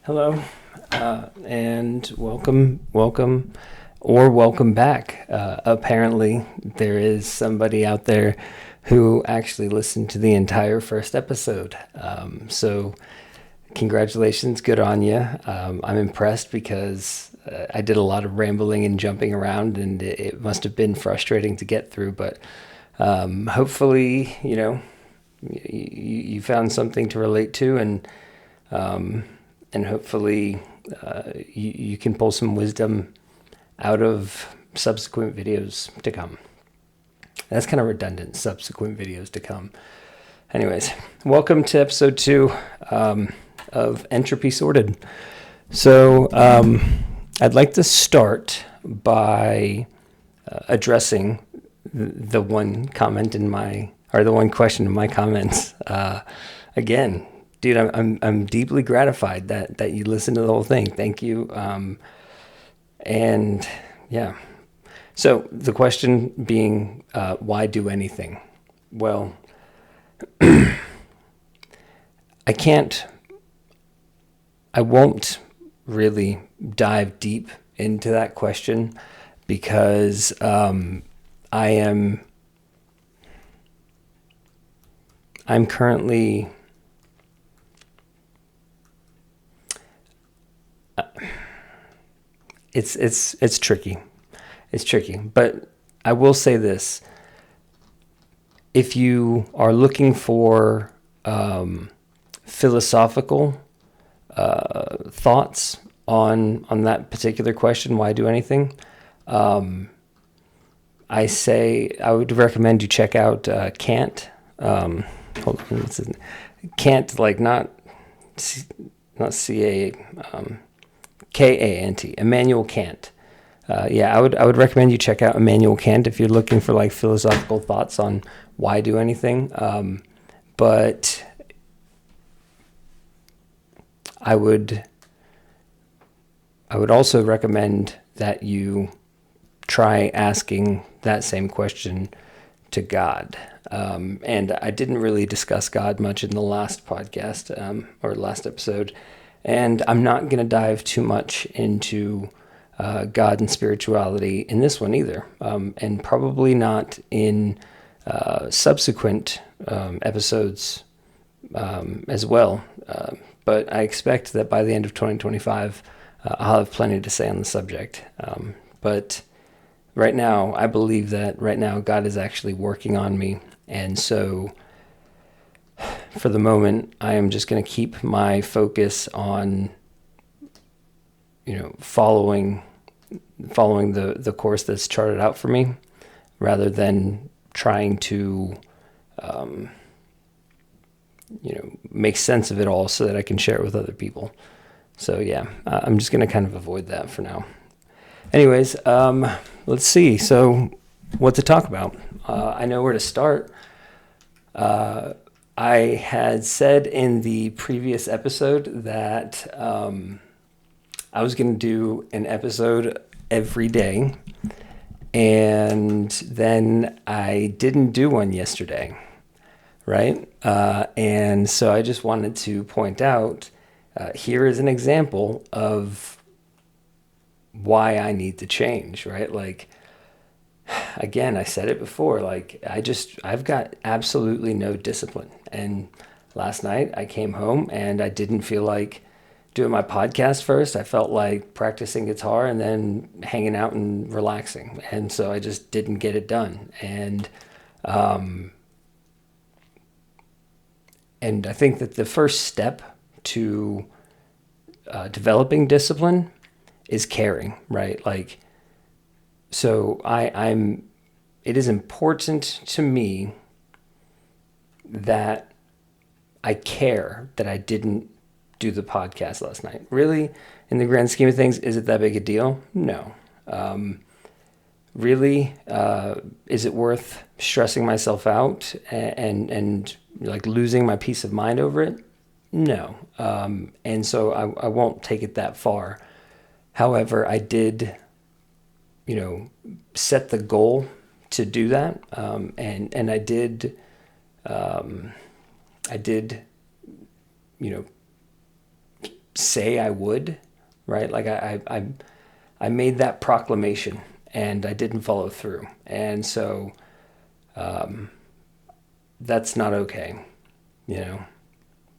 Hello, and welcome back. Apparently, there is somebody out there who actually listened to the entire first episode. So, congratulations, good on you. I'm impressed because I did a lot of rambling and jumping around, and it must have been frustrating to get through. But hopefully, you found something to relate to, and hopefully you can pull some wisdom out of subsequent videos to come. That's kind of redundant, subsequent videos to come. Anyways, welcome to episode 2 of Entropy Sorted. So I'd like to start by addressing the one comment the one question in my comments. Again, dude, I'm deeply gratified that you listened to the whole thing. Thank you. And yeah, so the question being, why do anything? Well, I won't really dive deep into that question because I'm currently it's tricky. It's tricky, but I will say this: if you are looking for philosophical thoughts on that particular question, why do anything? I would recommend you check out Kant. Hold on, Kant, like not C-A, K-A-N-T, Immanuel Kant. I would recommend you check out Immanuel Kant if you're looking for like philosophical thoughts on why do anything. But I would also recommend that you try asking that same question to God. And I didn't really discuss God much in the last podcast or last episode. And I'm not going to dive too much into God and spirituality in this one either. And probably not in subsequent episodes as well. But I expect that by the end of 2025, I'll have plenty to say on the subject. But right now, I believe that right now God is actually working on me. And so for the moment, I am just going to keep my focus on, following the course that's charted out for me, rather than trying to, make sense of it all so that I can share it with other people. So yeah, I'm just going to kind of avoid that for now. Anyways, let's see. So what to talk about? I know where to start. I had said in the previous episode that I was going to do an episode every day, and then I didn't do one yesterday, right? And so I just wanted to point out, here is an example of why I need to change, right? Like, again, I said it before, like I've got absolutely no discipline. And last night I came home and I didn't feel like doing my podcast first. I felt like practicing guitar and then hanging out and relaxing. And so I just didn't get it done. And I think that the first step to developing discipline is caring, right? Like, so it is important to me that I care that I didn't do the podcast last night. Really, in the grand scheme of things, is it that big a deal? No. Really, is it worth stressing myself out and like losing my peace of mind over it? No. And so I won't take it that far. However, I did, set the goal to do that. And I did, say I would, right? Like I made that proclamation and I didn't follow through. And so that's not okay, you know,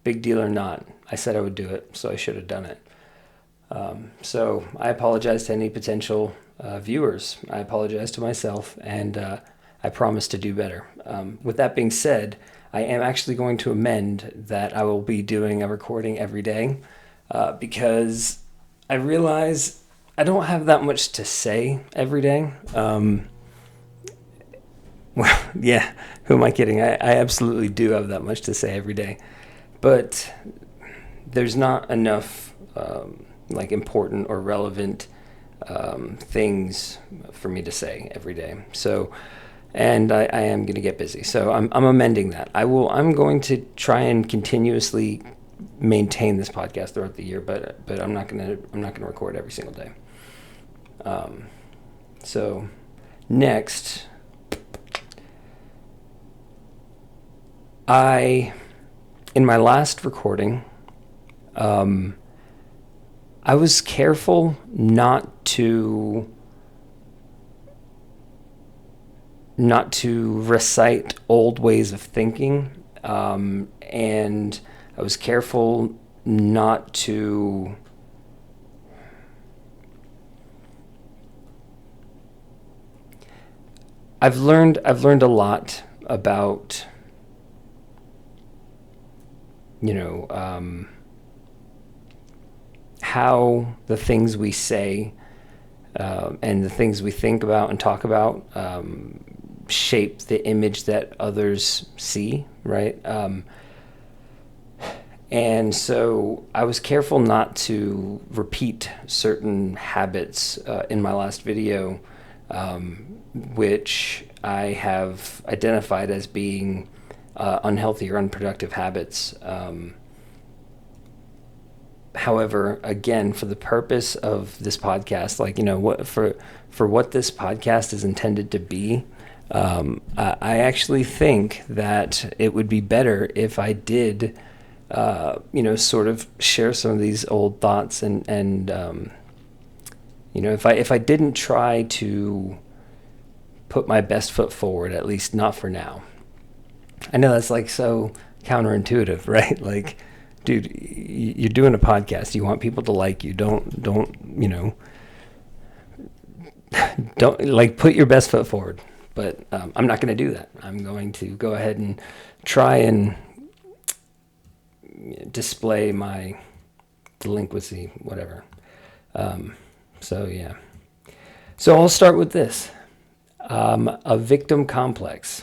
big deal or not. I said I would do it, so I should have done it. So I apologize to any potential viewers. I apologize to myself, and I promise to do better. With that being said, I am actually going to amend that I will be doing a recording every day because I realize I don't have that much to say every day. Well, yeah, who am I kidding? I absolutely do have that much to say every day. But there's not enough like important or relevant things for me to say every day. So, and I am going to get busy. So I'm amending that. I'm going to try and continuously maintain this podcast throughout the year, but I'm not going to record every single day. So next, in my last recording, I was careful not to recite old ways of thinking, and I was careful not to I've learned a lot about, how the things we say and the things we think about and talk about shape the image that others see, right? And so I was careful not to repeat certain habits in my last video, which I have identified as being unhealthy or unproductive habits. However, again, for the purpose of this podcast, for what this podcast is intended to be, I actually think that it would be better if I did, sort of share some of these old thoughts and if I didn't try to put my best foot forward, at least not for now. I know that's like so counterintuitive, right? Like, dude, you're doing a podcast. You want people to like you. Don't like put your best foot forward. But I'm not going to do that. I'm going to go ahead and try and display my delinquency, whatever. So yeah. So I'll start with this. A victim complex.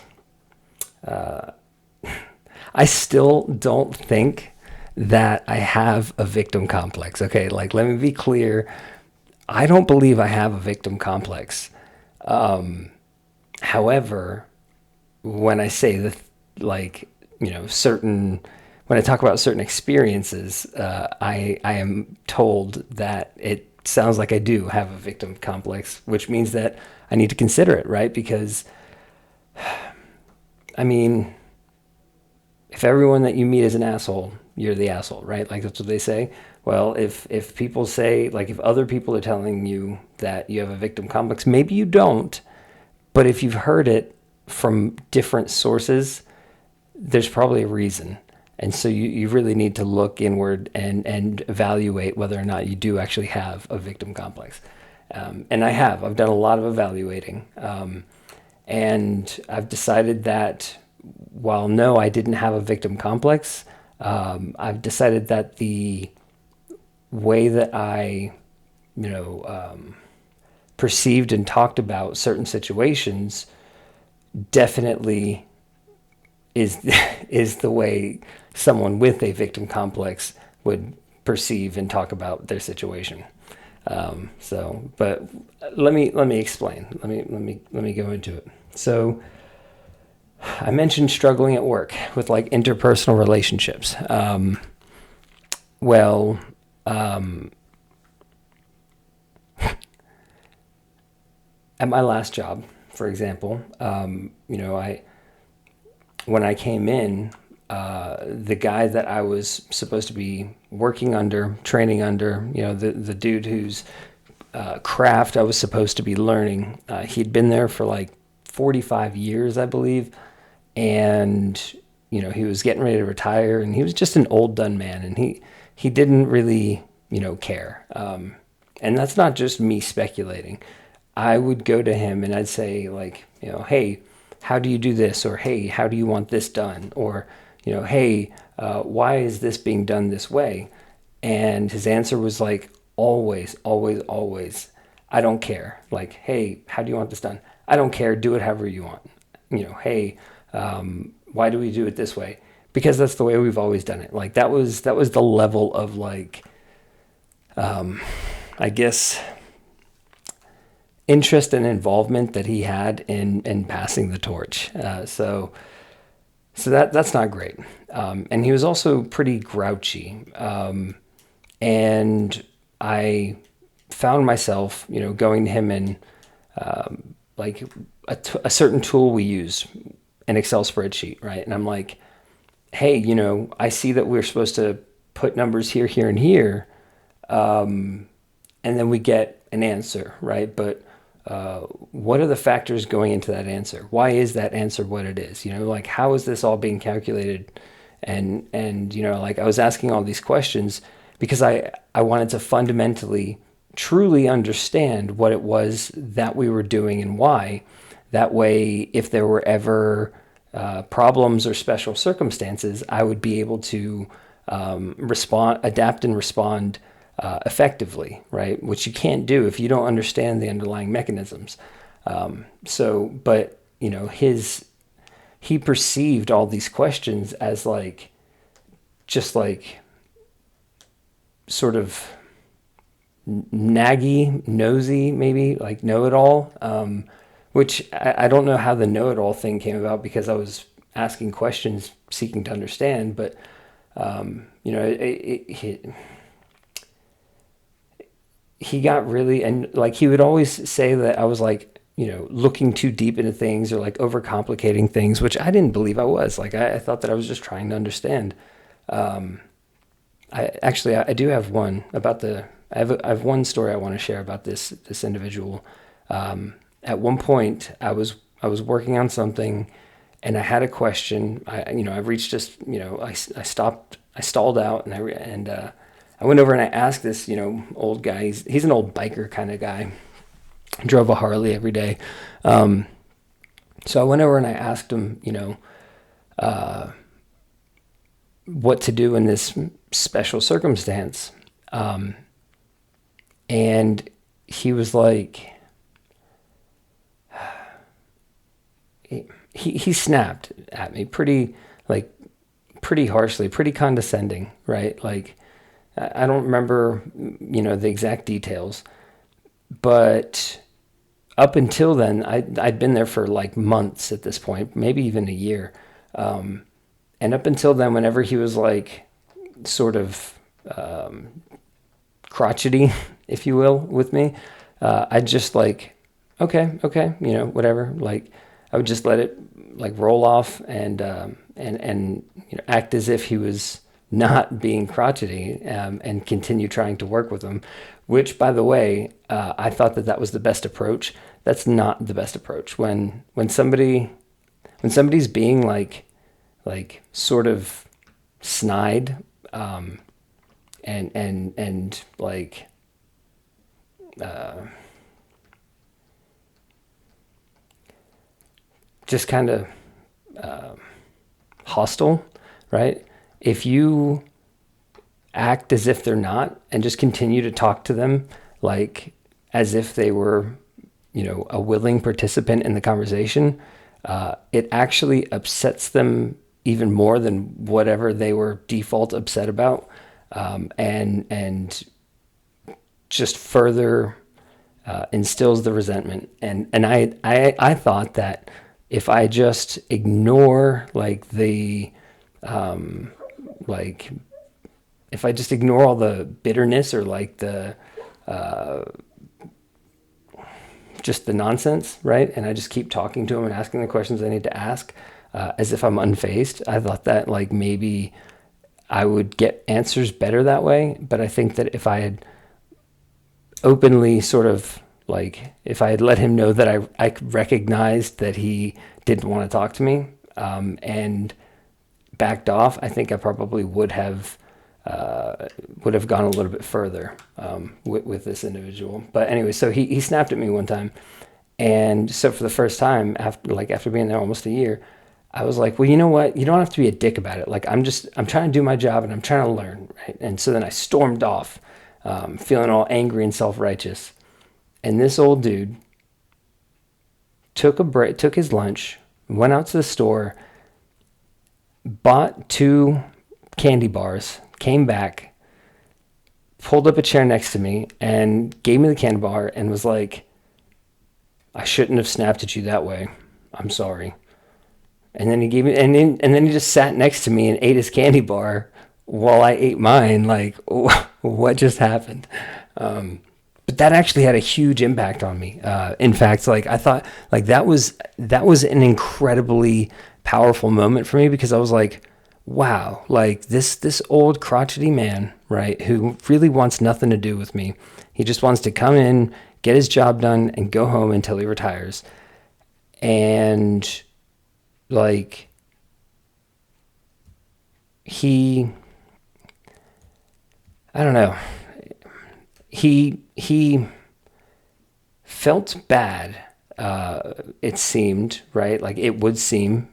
I still don't think that I have a victim complex. Okay, like let me be clear. I don't believe I have a victim complex. However, when I say that, when I talk about certain experiences, I am told that it sounds like I do have a victim complex, which means that I need to consider it, right? Because, I mean, if everyone that you meet is an asshole, you're the asshole, right? Like that's what they say. Well, if people say, like if other people are telling you that you have a victim complex, maybe you don't, but if you've heard it from different sources, there's probably a reason. And so you really need to look inward and evaluate whether or not you do actually have a victim complex. And I've done a lot of evaluating. And I've decided that while no, I didn't have a victim complex, I've decided that the way that I, perceived and talked about certain situations definitely is the way someone with a victim complex would perceive and talk about their situation. But let me explain. Let me go into it. So I mentioned struggling at work with like interpersonal relationships. At my last job, for example, when I came in, the guy that I was supposed to be working under, training under, the dude whose craft I was supposed to be learning, he'd been there for like 45 years, I believe. And, he was getting ready to retire, and he was just an old done man, and he didn't really, care. And that's not just me speculating. I would go to him and I'd say, like, hey, how do you do this? Or, hey, how do you want this done? Or, hey, why is this being done this way? And his answer was like, always, always, always, I don't care. Like, hey, how do you want this done? I don't care. Do it however you want. Hey, why do we do it this way? Because that's the way we've always done it. Like, that was the level of, like, I guess, interest and involvement that he had in passing the torch. So that's not great. And he was also pretty grouchy. And I found myself, going to him in like a certain tool we use, an Excel spreadsheet, right? And I'm like, hey, I see that we're supposed to put numbers here, here, and here. And then we get an answer, right? But what are the factors going into that answer? Why is that answer what it is? Like, how is this all being calculated? And like, I was asking all these questions because I wanted to fundamentally, truly understand what it was that we were doing and why. That way, if there were ever problems or special circumstances, I would be able to adapt and respond effectively, right? Which you can't do if you don't understand the underlying mechanisms. But he perceived all these questions as like, just like sort of naggy, nosy, maybe like know-it-all, which I don't know how the know-it-all thing came about, because I was asking questions seeking to understand, but he got really, and like, he would always say that I was like, looking too deep into things or like overcomplicating things, which I didn't believe I was. Like, I thought that I was just trying to understand. I do have one about I have one story I want to share about this individual. At one point I was working on something, and I had a question. I reached just, I stopped, I stalled out, and I went over and I asked this, old guy. He's an old biker kind of guy. Drove a Harley every day. So I went over and I asked him, what to do in this special circumstance. And he was like, he snapped at me pretty harshly, pretty condescending, right? Like, I don't remember, the exact details, but up until then, I'd been there for like months at this point, maybe even a year. And up until then, whenever he was like sort of crotchety, if you will, with me, I'd just like, okay, whatever. Like, I would just let it like roll off and act as if he was not being crotchety, and continue trying to work with him. Which, by the way, I thought that was the best approach. That's not the best approach. When somebody's being like sort of snide, and like just kind of hostile, right? If you act as if they're not and just continue to talk to them like as if they were, a willing participant in the conversation, it actually upsets them even more than whatever they were default upset about, and just further instills the resentment. And I thought that if I just ignore like the like if I just ignore all the bitterness or like the just the nonsense, right? And I just keep talking to him and asking the questions I need to ask, as if I'm unfazed. I thought that like maybe I would get answers better that way. But I think that if I had openly sort of like, if I had let him know that I recognized that he didn't want to talk to me, and backed off, I think I probably would have gone a little bit further with this individual. But anyway, so he snapped at me one time, and so for the first time after being there almost a year, I was like, well, you know what? You don't have to be a dick about it. Like I'm trying to do my job and I'm trying to learn, right? And so then I stormed off, feeling all angry and self-righteous. And this old dude took a break, took his lunch, went out to the store, bought 2 candy bars, came back, pulled up a chair next to me, and gave me the candy bar and was like, I shouldn't have snapped at you that way. I'm sorry. And then he gave me, and then he just sat next to me and ate his candy bar while I ate mine. Like, what just happened? But that actually had a huge impact on me. In fact, like I thought, like that was an incredibly powerful moment for me, because I was like, wow, like this old crotchety man, right, who really wants nothing to do with me. He just wants to come in, get his job done, and go home until he retires. And like I don't know, he felt bad, it seemed, right? Like it would seem,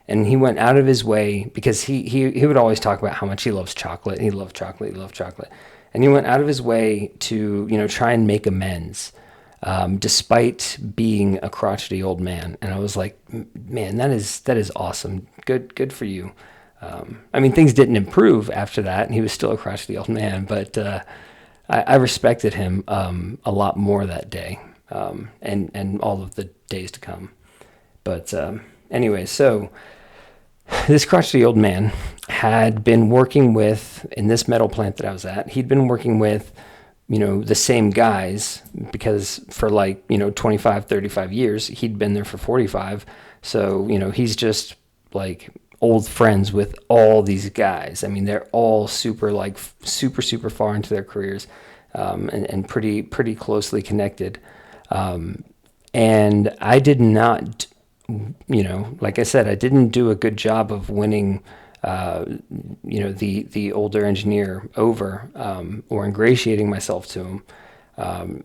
and he went out of his way, because he would always talk about how much he loves chocolate. He loved chocolate. And he went out of his way to, try and make amends, despite being a crotchety old man. And I was like, man, that is awesome. Good for you. I mean, things didn't improve after that, and he was still a crotchety old man, but I respected him a lot more that day, and all of the days to come. But anyway, so this crotchety old man had been working with, in this metal plant that I was at, he'd been working with, the same guys, because for 25, 35 years, he'd been there for 45. So, he's just like old friends with all these guys. I mean, they're all super far into their careers, and pretty closely connected. And I did not, like I said, I didn't do a good job of winning, the older engineer over, or ingratiating myself to him.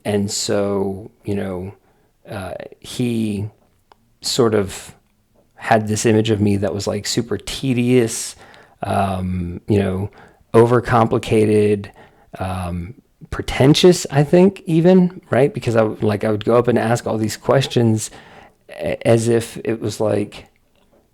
And so, he sort of had this image of me that was like super tedious, overcomplicated, pretentious, I think, even, right? Because I would go up and ask all these questions as if it was like,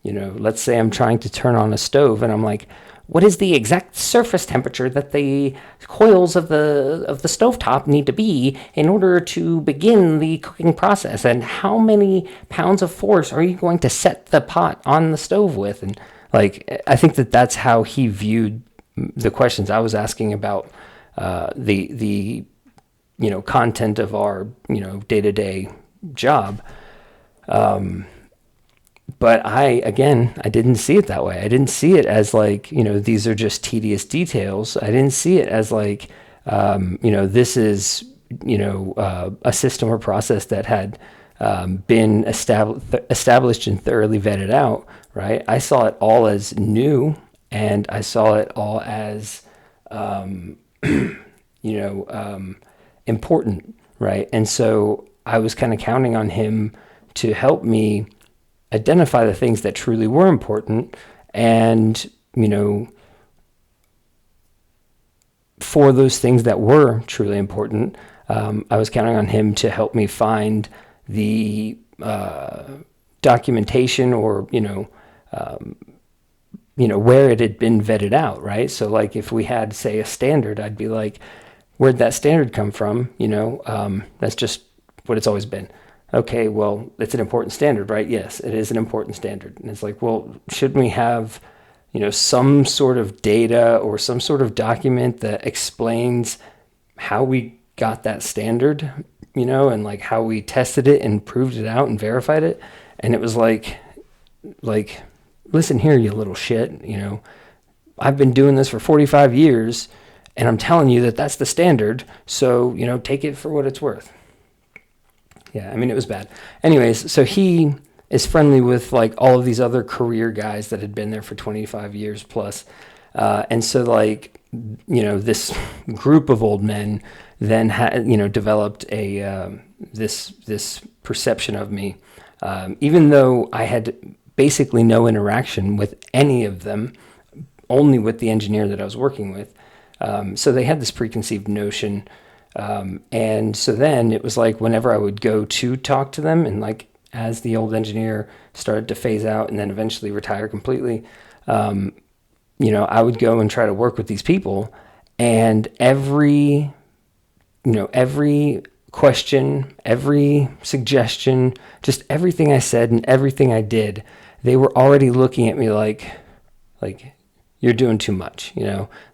let's say I'm trying to turn on a stove, and I'm like, what is the exact surface temperature that the coils of the stovetop need to be in order to begin the cooking process? And how many pounds of force are you going to set the pot on the stove with? And like, I think that's how he viewed the questions I was asking about the content of our day-to-day job. But I didn't see it that way. I didn't see it as like, these are just tedious details. I didn't see it as like, this is, a system or process that had been established and thoroughly vetted out, right? I saw it all as new, and I saw it all as, important, right? And so I was kind of counting on him to help me identify the things that truly were important, and, for those things that were truly important, I was counting on him to help me find the documentation, or, where it had been vetted out, right? So like if we had, say, a standard, I'd be like, where'd that standard come from? That's just what it's always been. Okay, well, it's an important standard, right? Yes, it is an important standard. And it's like, well, shouldn't we have, some sort of data or some sort of document that explains how we got that standard, and like how we tested it and proved it out and verified it? And it was like, like, listen here, you little shit, I've been doing this for 45 years and I'm telling you that that's the standard. So, take it for what it's worth. Yeah, I mean, it was bad. Anyways, so he is friendly with like all of these other career guys that had been there for 25 years plus. And so like, this group of old men then developed this perception of me. Even though I had basically no interaction with any of them, only with the engineer that I was working with. So they had this preconceived notion. And so then it was like whenever I would go to talk to them, and like as the old engineer started to phase out and then eventually retire completely, I would go and try to work with these people, and every question, every suggestion, just everything I said and everything I did, they were already looking at me like you're doing too much,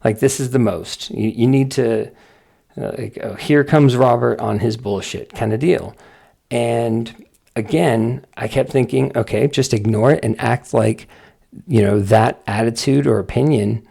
like this is the most. You need to, here comes Robert on his bullshit kind of deal. And again, I kept thinking, okay, just ignore it and act like, that attitude or opinion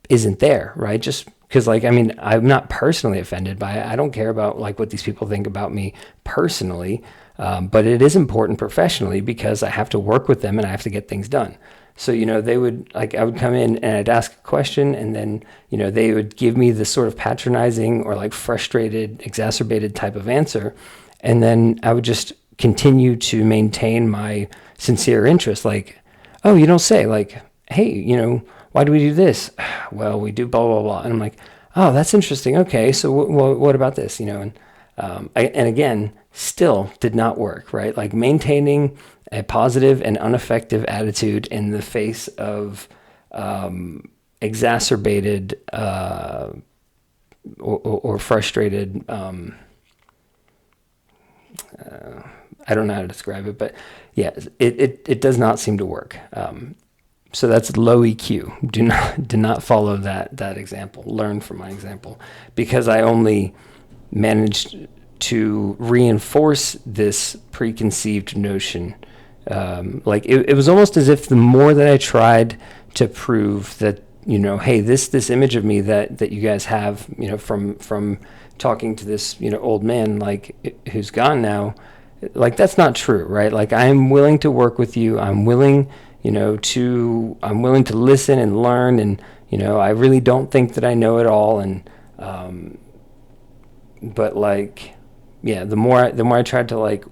isn't there, right? Just because, I'm not personally offended by it. I don't care about like what these people think about me personally, but it is important professionally because I have to work with them and I have to get things done. So, they would I would come in and I'd ask a question, and then, they would give me this sort of patronizing or like frustrated, exacerbated type of answer. And then I would just continue to maintain my sincere interest. Like, oh, you don't say, like, hey, why do we do this? Well, we do blah, blah, blah. And I'm like, oh, that's interesting. Okay. So what about this? And again, still did not work, right? Like maintaining a positive and ineffective attitude in the face of exacerbated or frustrated. I don't know how to describe it, but yeah, it does not seem to work. So that's low EQ. Do not follow that example. Learn from my example, because I only managed to reinforce this preconceived notion. It was almost as if the more that I tried to prove that, hey, this image of me that you guys have, from talking to this, old man, like, who's gone now, like, that's not true, right? Like, I'm willing to work with you. I'm willing, I'm willing to listen and learn. And, I really don't think that I know it all. And, but like, yeah, the more I tried to like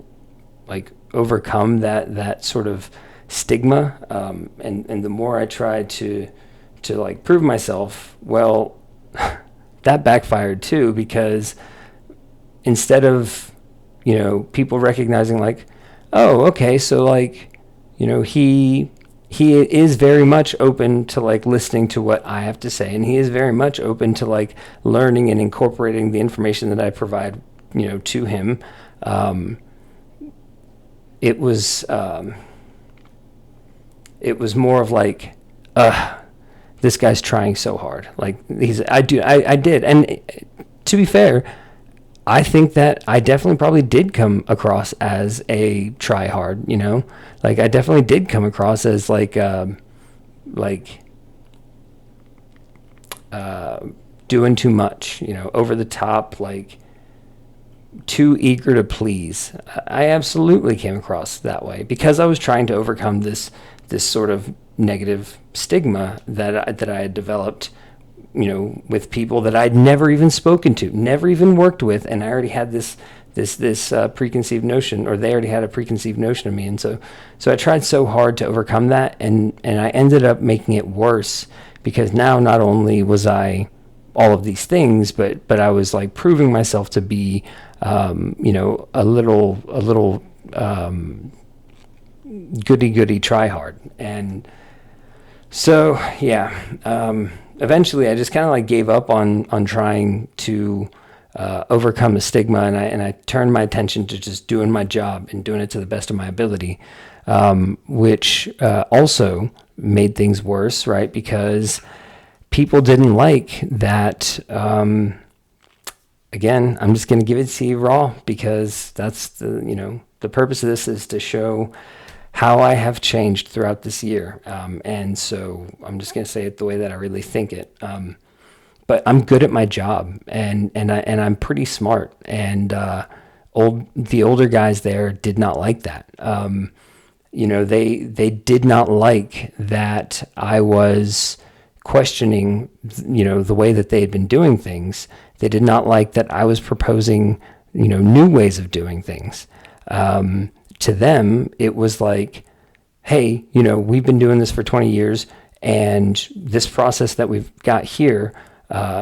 overcome that sort of stigma, and the more I tried to like prove myself, well, that backfired too, because instead of, people recognizing like, oh, okay, so like, he is very much open to like listening to what I have to say, and he is very much open to like learning and incorporating the information that I provide, to him. It was more of like, this guy's trying so hard. Like I did. And to be fair, I think that I definitely probably did come across as a try hard, like I definitely did come across as doing too much, over the top, like too eager to please. I absolutely came across that way because I was trying to overcome this sort of negative stigma that I had developed, with people that I'd never even spoken to, never even worked with, and I already had this preconceived notion, or they already had a preconceived notion of me. And so I tried so hard to overcome that, and I ended up making it worse, because now not only was I all of these things, but I was like proving myself to be, a little goody try hard. And so, yeah, eventually I just kind of like gave up on trying to overcome the stigma, and I turned my attention to just doing my job and doing it to the best of my ability, which also made things worse, right? Because people didn't like that. Again, I'm just going to give it to you raw, because that's the purpose of this is to show how I have changed throughout this year. And so I'm just going to say it the way that I really think it. But I'm good at my job, and I'm pretty smart. And the older guys there did not like that. They did not like that I was questioning, the way that they had been doing things. They did not like that I was proposing, new ways of doing things. To them, it was like, hey, we've been doing this for 20 years, and this process that we've got here,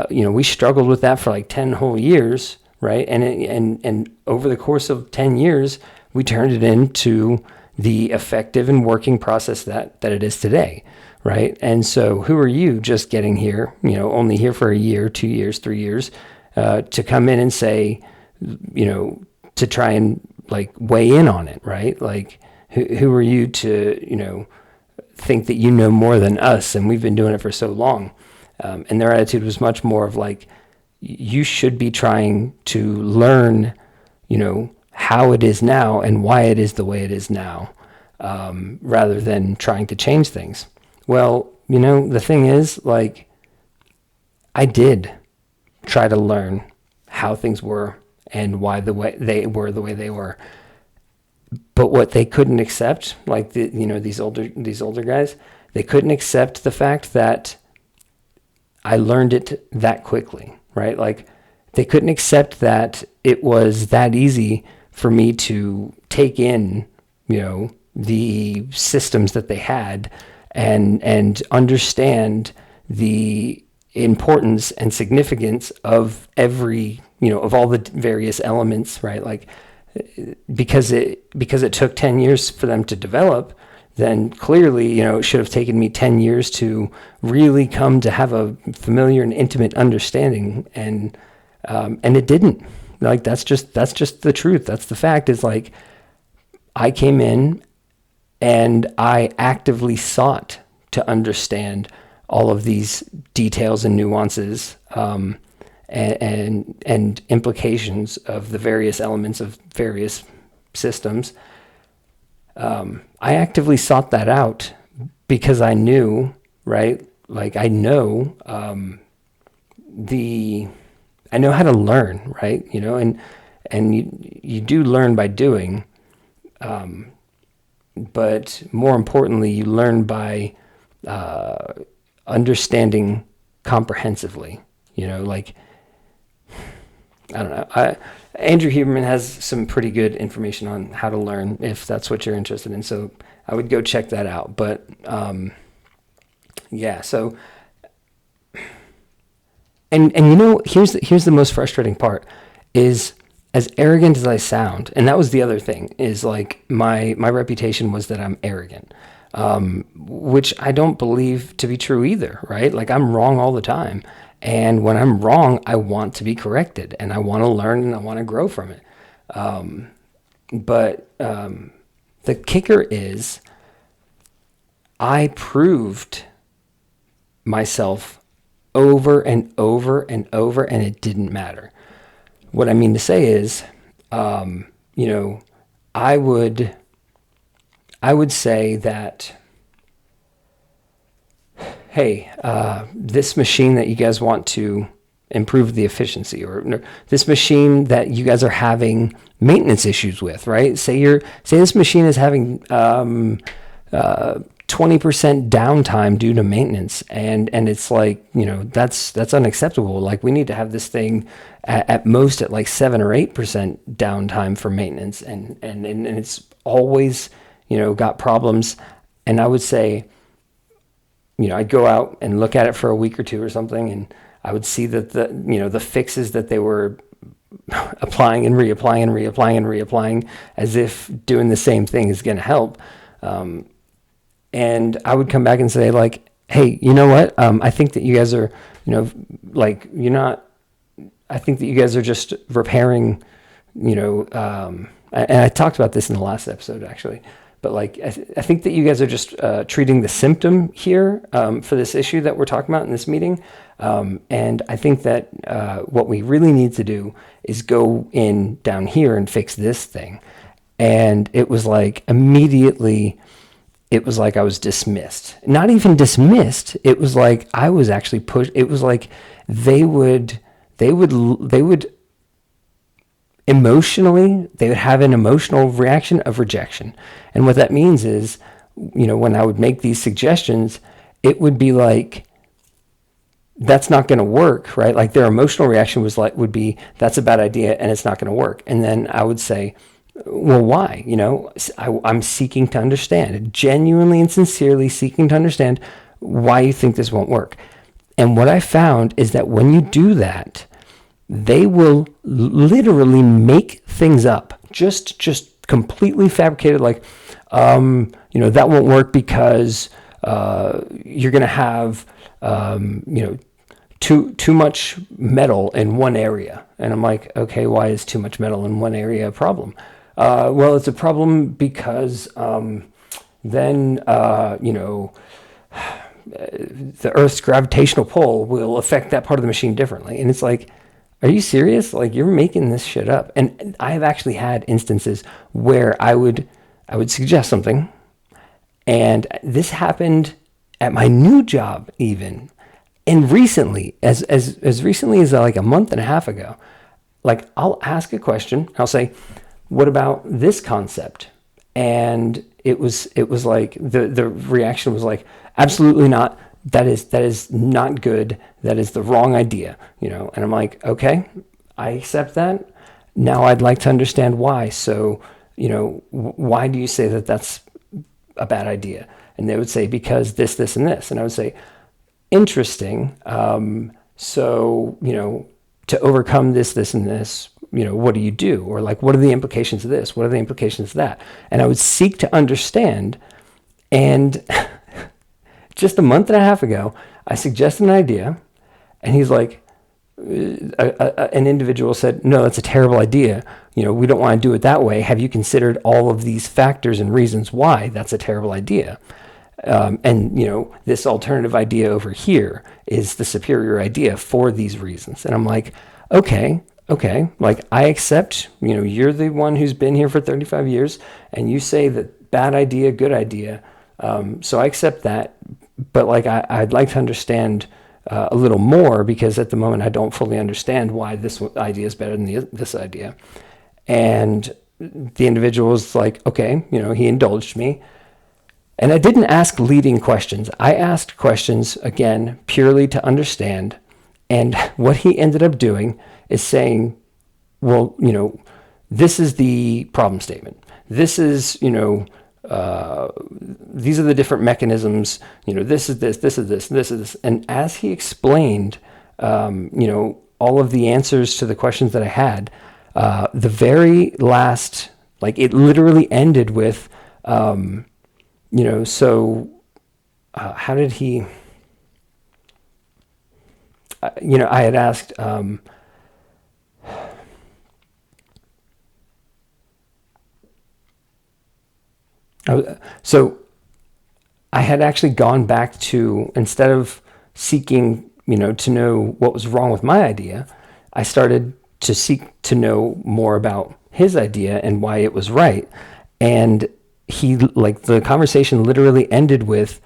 we struggled with that for like 10 whole years, right? And over the course of 10 years, we turned it into the effective and working process that it is today, right? And so who are you just getting here, only here for a year, 2 years, 3 years, to come in and say, to try and like weigh in on it, right? Like who are you to, think that you know more than us, and we've been doing it for so long. And their attitude was much more of like, you should be trying to learn, how it is now and why it is the way it is now, rather than trying to change things. Well, the thing is, like, I did try to learn how things were and why the way they were. But what they couldn't accept, like these older guys, they couldn't accept the fact that I learned it that quickly, right? Like they couldn't accept that it was that easy for me to take in, the systems that they had and understand the importance and significance of every, of all the various elements, right? Like because it took 10 years for them to develop, then clearly, it should have taken me 10 years to really come to have a familiar and intimate understanding. And it didn't. Like, that's just the truth. That's the fact, is like, I came in and I actively sought to understand all of these details and nuances, and implications of the various elements of various systems. I actively sought that out because I knew, right? Like I know, I know how to learn, right? And you do learn by doing, but more importantly, you learn by understanding comprehensively. Like, I don't know. Andrew Huberman has some pretty good information on how to learn, if that's what you're interested in. So I would go check that out. But yeah. So and here's the most frustrating part is, as arrogant as I sound, and that was the other thing, is like my reputation was that I'm arrogant, which I don't believe to be true either, right? Like I'm wrong all the time. And when I'm wrong, I want to be corrected, and I want to learn, and I want to grow from it. But the kicker is, I proved myself over and over and over, and it didn't matter. What I mean to say is, I would say that, hey, this machine that you guys want to improve the efficiency, or this machine that you guys are having maintenance issues with, right? Say this machine is having 20% downtime due to maintenance, and it's like, that's unacceptable. Like, we need to have this thing at most at like 7 or 8% downtime for maintenance, and it's always, got problems. And I would say, I'd go out and look at it for a week or two or something, and I would see that the fixes that they were applying and reapplying and reapplying and reapplying, as if doing the same thing is going to help. And I would come back and say, like, hey, you know what? I think that you guys are, I think that you guys are just repairing, and I talked about this in the last episode, actually. But like, I think that you guys are just treating the symptom here for this issue that we're talking about in this meeting. And I think that what we really need to do is go in down here and fix this thing. And it was like immediately it was like I was dismissed. Not even dismissed. It was like I was actually pushed. It was like they would emotionally, they would have an emotional reaction of rejection. And what that means is, when I would make these suggestions, it would be like, that's not going to work, right? Like their emotional reaction would be, that's a bad idea and it's not going to work. And then I would say, well, why? I'm seeking to understand, genuinely and sincerely seeking to understand why you think this won't work. And what I found is that when you do that, they will literally make things up, just completely fabricated, like, that won't work because you're going to have, too much metal in one area. And I'm like, okay, why is too much metal in one area a problem? Well, it's a problem because then, the Earth's gravitational pull will affect that part of the machine differently. And it's like, are you serious? Like, you're making this shit up. And I have actually had instances where I would suggest something, and this happened at my new job even. And recently, as recently as like a month and a half ago, like I'll ask a question, I'll say, what about this concept? And it was like the reaction was like, absolutely not. That is not good. That is the wrong idea, And I'm like, okay, I accept that. Now I'd like to understand why. So, why do you say that that's a bad idea? And they would say, because this, and this. And I would say, interesting. So, to overcome this, and this, what do you do? Or like, what are the implications of this? What are the implications of that? And I would seek to understand. And just a month and a half ago, I suggested an idea, and he's like, an individual said, no, that's a terrible idea. We don't want to do it that way. Have you considered all of these factors and reasons why that's a terrible idea? And this alternative idea over here is the superior idea for these reasons. And I'm like, okay, like I accept, you're the one who's been here for 35 years, and you say that bad idea, good idea. So I accept that, but like I'd like to understand a little more, because at the moment I don't fully understand why this idea is better than this idea. And the individual was like, okay, he indulged me. And I didn't ask leading questions. I asked questions, again, purely to understand. And what he ended up doing is saying, well, this is the problem statement. This is, these are the different mechanisms, this is this, this is this, this is this. And as he explained, all of the answers to the questions that I had, the very last, like it literally ended with, how did he, I had asked, so I had actually gone back to, instead of seeking, to know what was wrong with my idea, I started to seek to know more about his idea and why it was right. And he, like, the conversation literally ended with,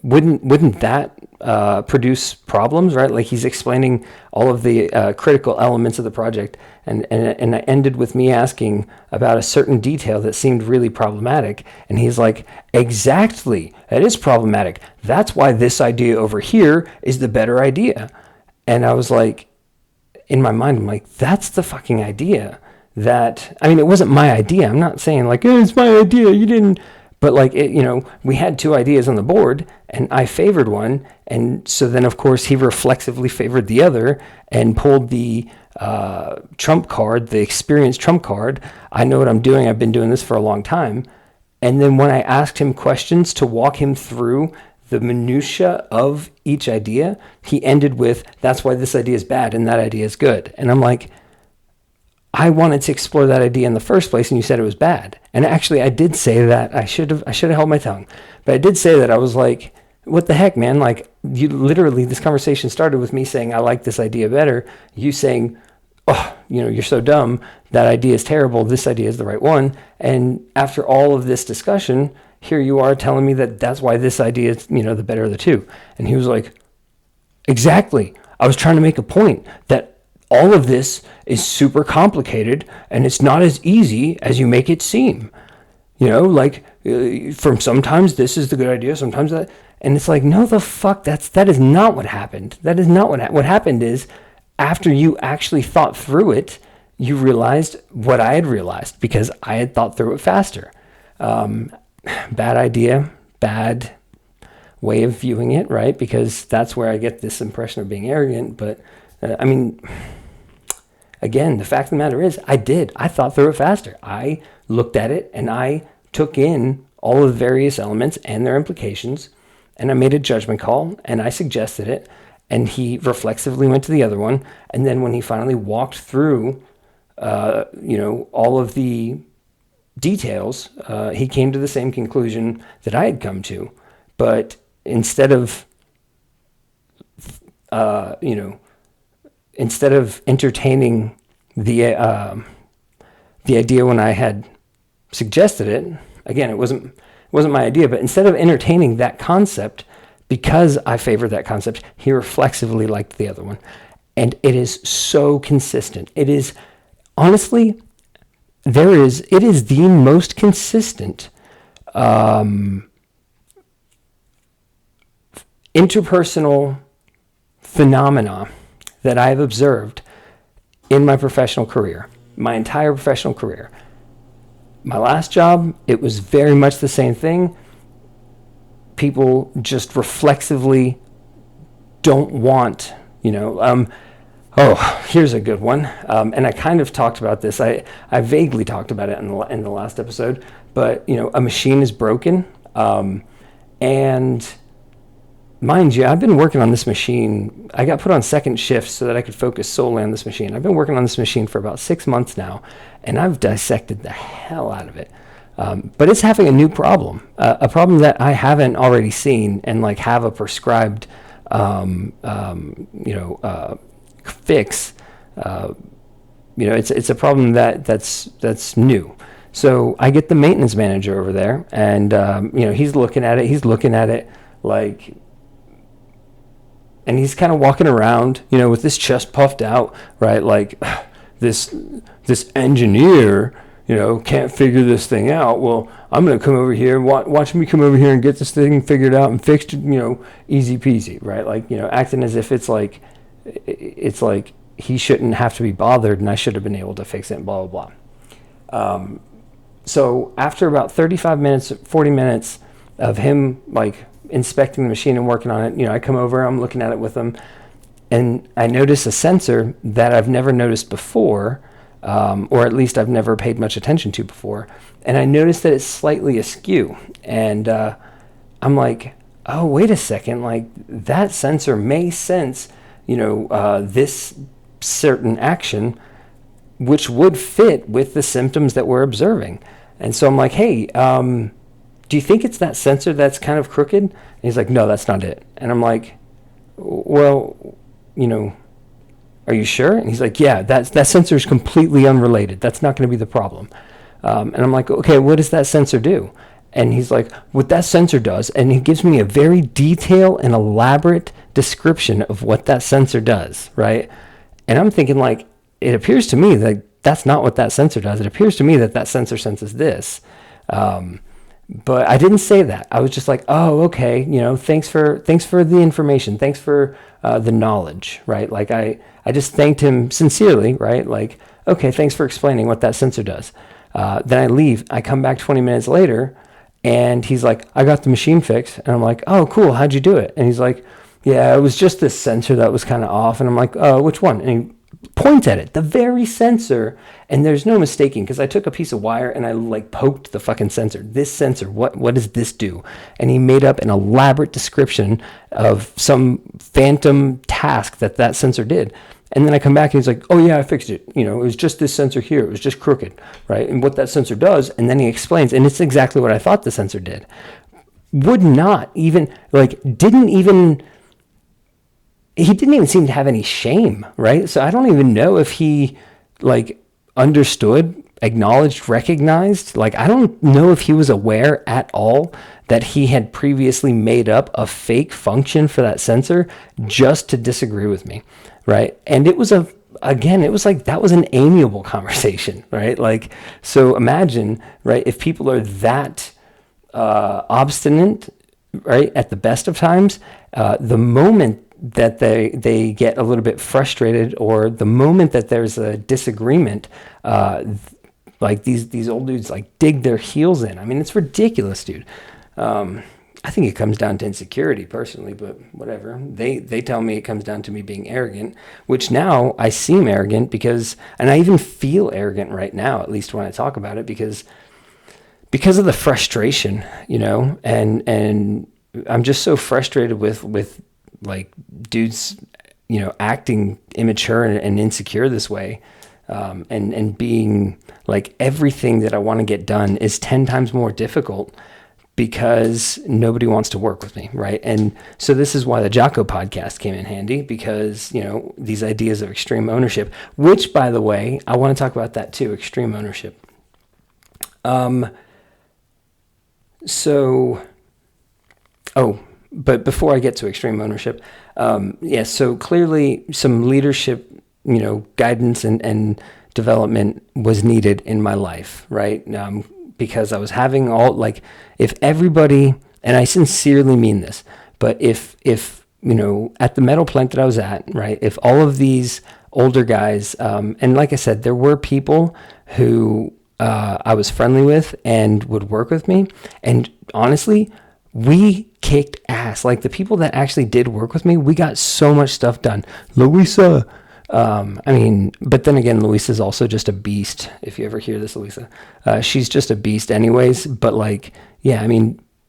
wouldn't that produce problems, right? Like he's explaining all of the critical elements of the project, and I ended with me asking about a certain detail that seemed really problematic, and he's like, exactly, that is problematic. That's why this idea over here is the better idea. And I was like, in my mind, I'm like, that's the fucking idea. That, I mean, it wasn't my idea. I'm not saying like, oh, it's my idea, you didn't. But like, we had two ideas on the board, and I favored one. And so then, of course, he reflexively favored the other and pulled the trump card, the experienced trump card. I know what I'm doing. I've been doing this for a long time. And then when I asked him questions to walk him through the minutia of each idea, he ended with, that's why this idea is bad and that idea is good. And I'm like, I wanted to explore that idea in the first place, and you said it was bad. And actually, I did say that. I should have held my tongue. But I did say that. I was like, what the heck, man? Like, you literally, this conversation started with me saying, I like this idea better. You saying, oh, you're so dumb. That idea is terrible. This idea is the right one. And after all of this discussion, here you are telling me that that's why this idea is, the better of the two. And he was like, exactly. I was trying to make a point that all of this is super complicated and it's not as easy as you make it seem. From sometimes this is the good idea, sometimes that. And it's like, no, the fuck, that is not what happened. That is not what happened is after you actually thought through it, you realized what I had realized because I had thought through it faster. Bad idea, bad way of viewing it, right? Because that's where I get this impression of being arrogant. But again, the fact of the matter is I thought through it faster. I looked at it and I took in all of the various elements and their implications, and I made a judgment call and I suggested it, and he reflexively went to the other one. And then when he finally walked through, all of the details, he came to the same conclusion that I had come to. But instead of entertaining the idea when I had suggested it, again, it wasn't my idea, but instead of entertaining that concept, because I favored that concept, he reflexively liked the other one. And it is so consistent. It is, honestly, it is the most consistent interpersonal phenomena that I've observed in my professional career, my entire professional career. My last job, it was very much the same thing. People just reflexively don't want, here's a good one. And I kind of talked about this. I vaguely talked about it in the last episode, but, a machine is broken. And mind you, I've been working on this machine. I got put on second shift so that I could focus solely on this machine. I've been working on this machine for about 6 months now, and I've dissected the hell out of it. But it's having a new problem, a problem that I haven't already seen and have a prescribed, fix. It's a problem that's new. So I get the maintenance manager over there, and he's looking at it and he's kind of walking around, with his chest puffed out, right? Like this engineer, can't figure this thing out. Well, I'm going to come over here, watch me come over here and get this thing figured out and fixed, easy peasy, right? Acting as if it's like he shouldn't have to be bothered and I should have been able to fix it and blah, blah, blah. So after about 35 minutes, 40 minutes of him inspecting the machine and working on it, I come over, I'm looking at it with him, and I notice a sensor that I've never noticed before, or at least I've never paid much attention to before. And I noticed that it's slightly askew. And I'm like, oh, wait a second, that sensor may sense, this certain action, which would fit with the symptoms that we're observing. And so I'm like, hey, do you think it's that sensor that's kind of crooked? And he's like, no, that's not it. And I'm like, well, are you sure? And he's like, yeah, that sensor is completely unrelated. That's not going to be the problem. And I'm like, okay, what does that sensor do? And he's like, what that sensor does, and he gives me a very detailed and elaborate description of what that sensor does, right? And I'm thinking it appears to me that that's not what that sensor does. It appears to me that sensor senses this. But I didn't say that. I was just like, oh, okay, thanks for the information. Thanks for the knowledge, right? I just thanked him sincerely, right? Okay, thanks for explaining what that sensor does. Then I leave. I come back 20 minutes later, and he's like, I got the machine fixed. And I'm like, oh, cool, how'd you do it? And he's like, yeah, it was just this sensor that was kind of off. And I'm like, oh, which one? And he points at it, the very sensor, and there's no mistaking, because I took a piece of wire and I poked the fucking sensor. This sensor, what does this do? And he made up an elaborate description of some phantom task that sensor did. And then I come back and he's like, oh yeah, I fixed it. It was just this sensor here. It was just crooked, right? And what that sensor does, and then he explains, and it's exactly what I thought the sensor did. Would not even, didn't even, he didn't even seem to have any shame, right? So I don't even know if he like understood, acknowledged, recognized. Like, I don't know if he was aware at all that he had previously made up a fake function for that sensor just to disagree with me, right? And it was it was like, that was an amiable conversation, right? Like, so imagine, right, if people are that obstinate, right, at the best of times, the moment that they get a little bit frustrated, or the moment that there's a disagreement, like these old dudes like dig their heels in. I mean, it's ridiculous, dude. I think it comes down to insecurity personally, but whatever. They tell me it comes down to me being arrogant, which now I seem arrogant and I even feel arrogant right now, at least when I talk about it, because of the frustration, and I'm just so frustrated with like dudes, acting immature and insecure this way, and being like, everything that I want to get done is 10 times more difficult because nobody wants to work with me, right? And so this is why the Jocko podcast came in handy, because, these ideas of extreme ownership, which, by the way, I want to talk about that too, extreme ownership. But before I get to extreme ownership, so clearly some leadership, guidance and development was needed in my life, right? Because I was having if everybody, and I sincerely mean this, but if at the metal plant that I was at, right, if all of these older guys, and like I said, there were people who I was friendly with and would work with me, and honestly, we kicked ass. Like, the people that actually did work with me, we got so much stuff done. Louisa, but then again, Louisa's also just a beast. If you ever hear this, Louisa, she's just a beast anyways. But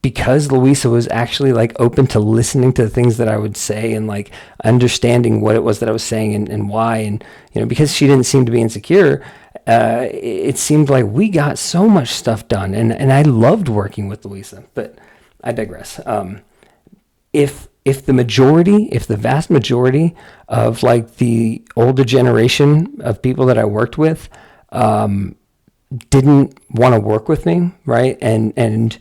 because Louisa was actually like open to listening to the things that I would say, and like understanding what it was that I was saying and why, and, because she didn't seem to be insecure, it seemed like we got so much stuff done, and I loved working with Louisa, but I digress. If the vast majority of like the older generation of people that I worked with, didn't want to work with me, right? And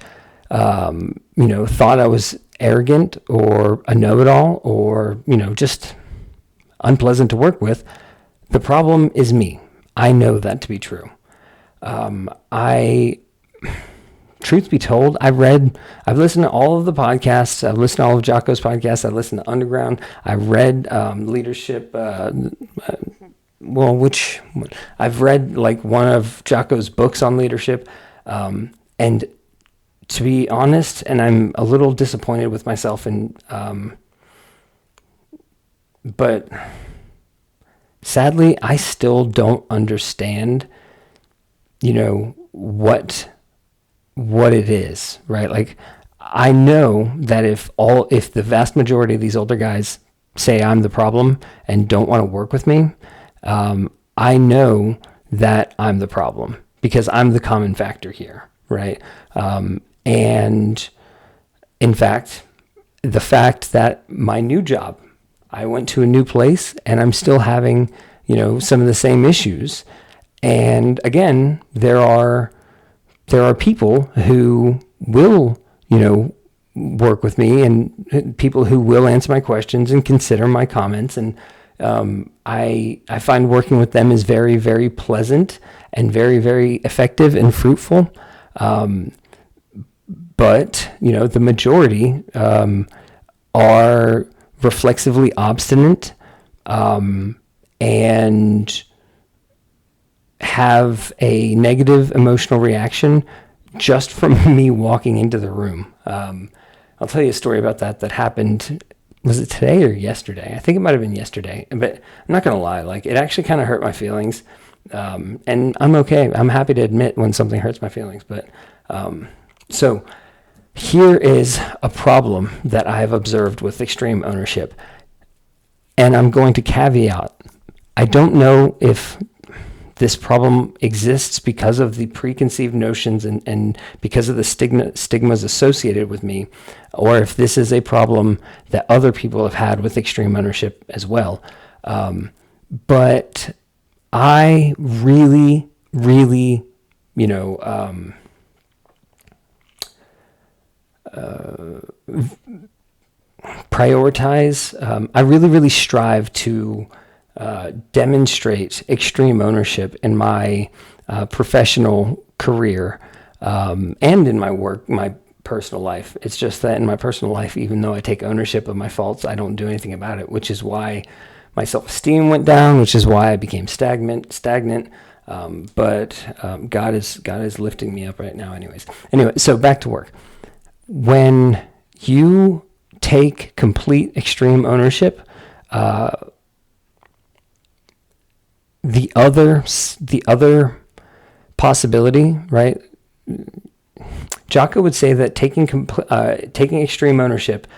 thought I was arrogant or a know-it-all, or, just unpleasant to work with, the problem is me. I know that to be true. Truth be told, I've listened to all of the podcasts. I've listened to all of Jocko's podcasts. I've listened to Underground. I read Leadership. I've read like one of Jocko's books on leadership. And to be honest, and I'm a little disappointed with myself, but sadly, I still don't understand, what it is, right? Like, I know that if the vast majority of these older guys say I'm the problem and don't want to work with me, I know that I'm the problem because I'm the common factor here, right? And in fact, the fact that my new job, I went to a new place and I'm still having, some of the same issues. And again, there are people who will, work with me, and people who will answer my questions and consider my comments. And I find working with them is very, very pleasant and very, very effective and fruitful. But, the majority are reflexively obstinate and have a negative emotional reaction just from me walking into the room. I'll tell you a story about that happened. Was it today or yesterday? I think it might have been yesterday, but I'm not going to lie. Like, it actually kind of hurt my feelings. And I'm okay. I'm happy to admit when something hurts my feelings. But so here is a problem that I have observed with extreme ownership. And I'm going to caveat, I don't know if this problem exists because of the preconceived notions and because of the stigmas associated with me, or if this is a problem that other people have had with extreme ownership as well. But I really, really, prioritize. I really, really strive to demonstrate extreme ownership in my professional career and in my work, my personal life. It's just that in my personal life, even though I take ownership of my faults, I don't do anything about it, which is why my self-esteem went down, which is why I became stagnant. But God is lifting me up right now Anyway, so back to work. When you take complete extreme ownership, the other possibility, right? Jocko would say that taking extreme ownership,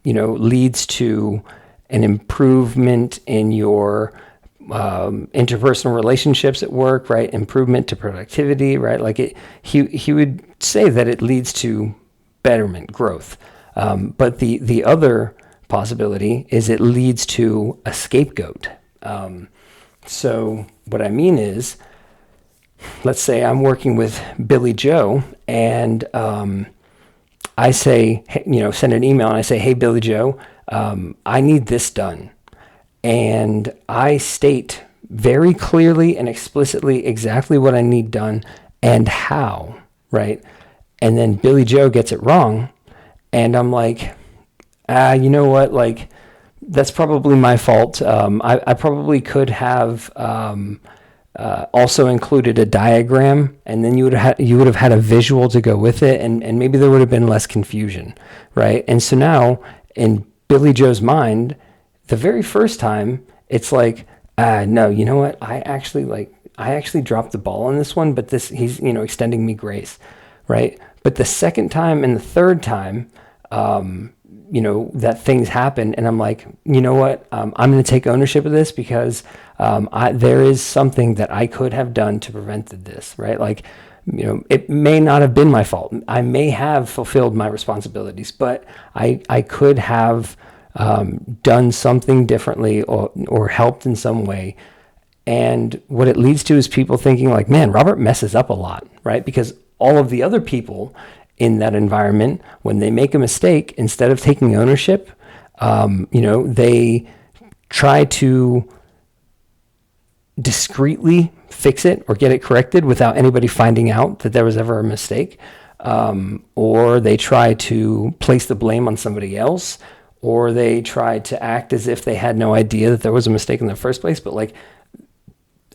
leads to an improvement in your interpersonal relationships at work, right? Improvement to productivity, right? Like he would say that it leads to betterment, growth. But the other possibility is it leads to a scapegoat. So what I mean is, let's say I'm working with Billy Joe, and I say, send an email, and I say, hey, Billy Joe, I need this done. And I state very clearly and explicitly exactly what I need done and how, right? And then Billy Joe gets it wrong, and I'm like, you know what, like, that's probably my fault. I probably could have also included a diagram, and then you would have had a visual to go with it, and maybe there would have been less confusion, right? And so now in Billy Joe's mind, the very first time, it's like, no, you know what? I actually dropped the ball on this one, but he's extending me grace, right? But the second time and the third time, that things happen, and I'm like, you know what? I'm going to take ownership of this because there is something that I could have done to prevent this, right? Like, it may not have been my fault. I may have fulfilled my responsibilities, but I could have done something differently or helped in some way. And what it leads to is people thinking like, man, Robert messes up a lot, right? Because all of the other people in that environment, when they make a mistake, instead of taking ownership, they try to discreetly fix it or get it corrected without anybody finding out that there was ever a mistake. Or they try to place the blame on somebody else, or they try to act as if they had no idea that there was a mistake in the first place. But like,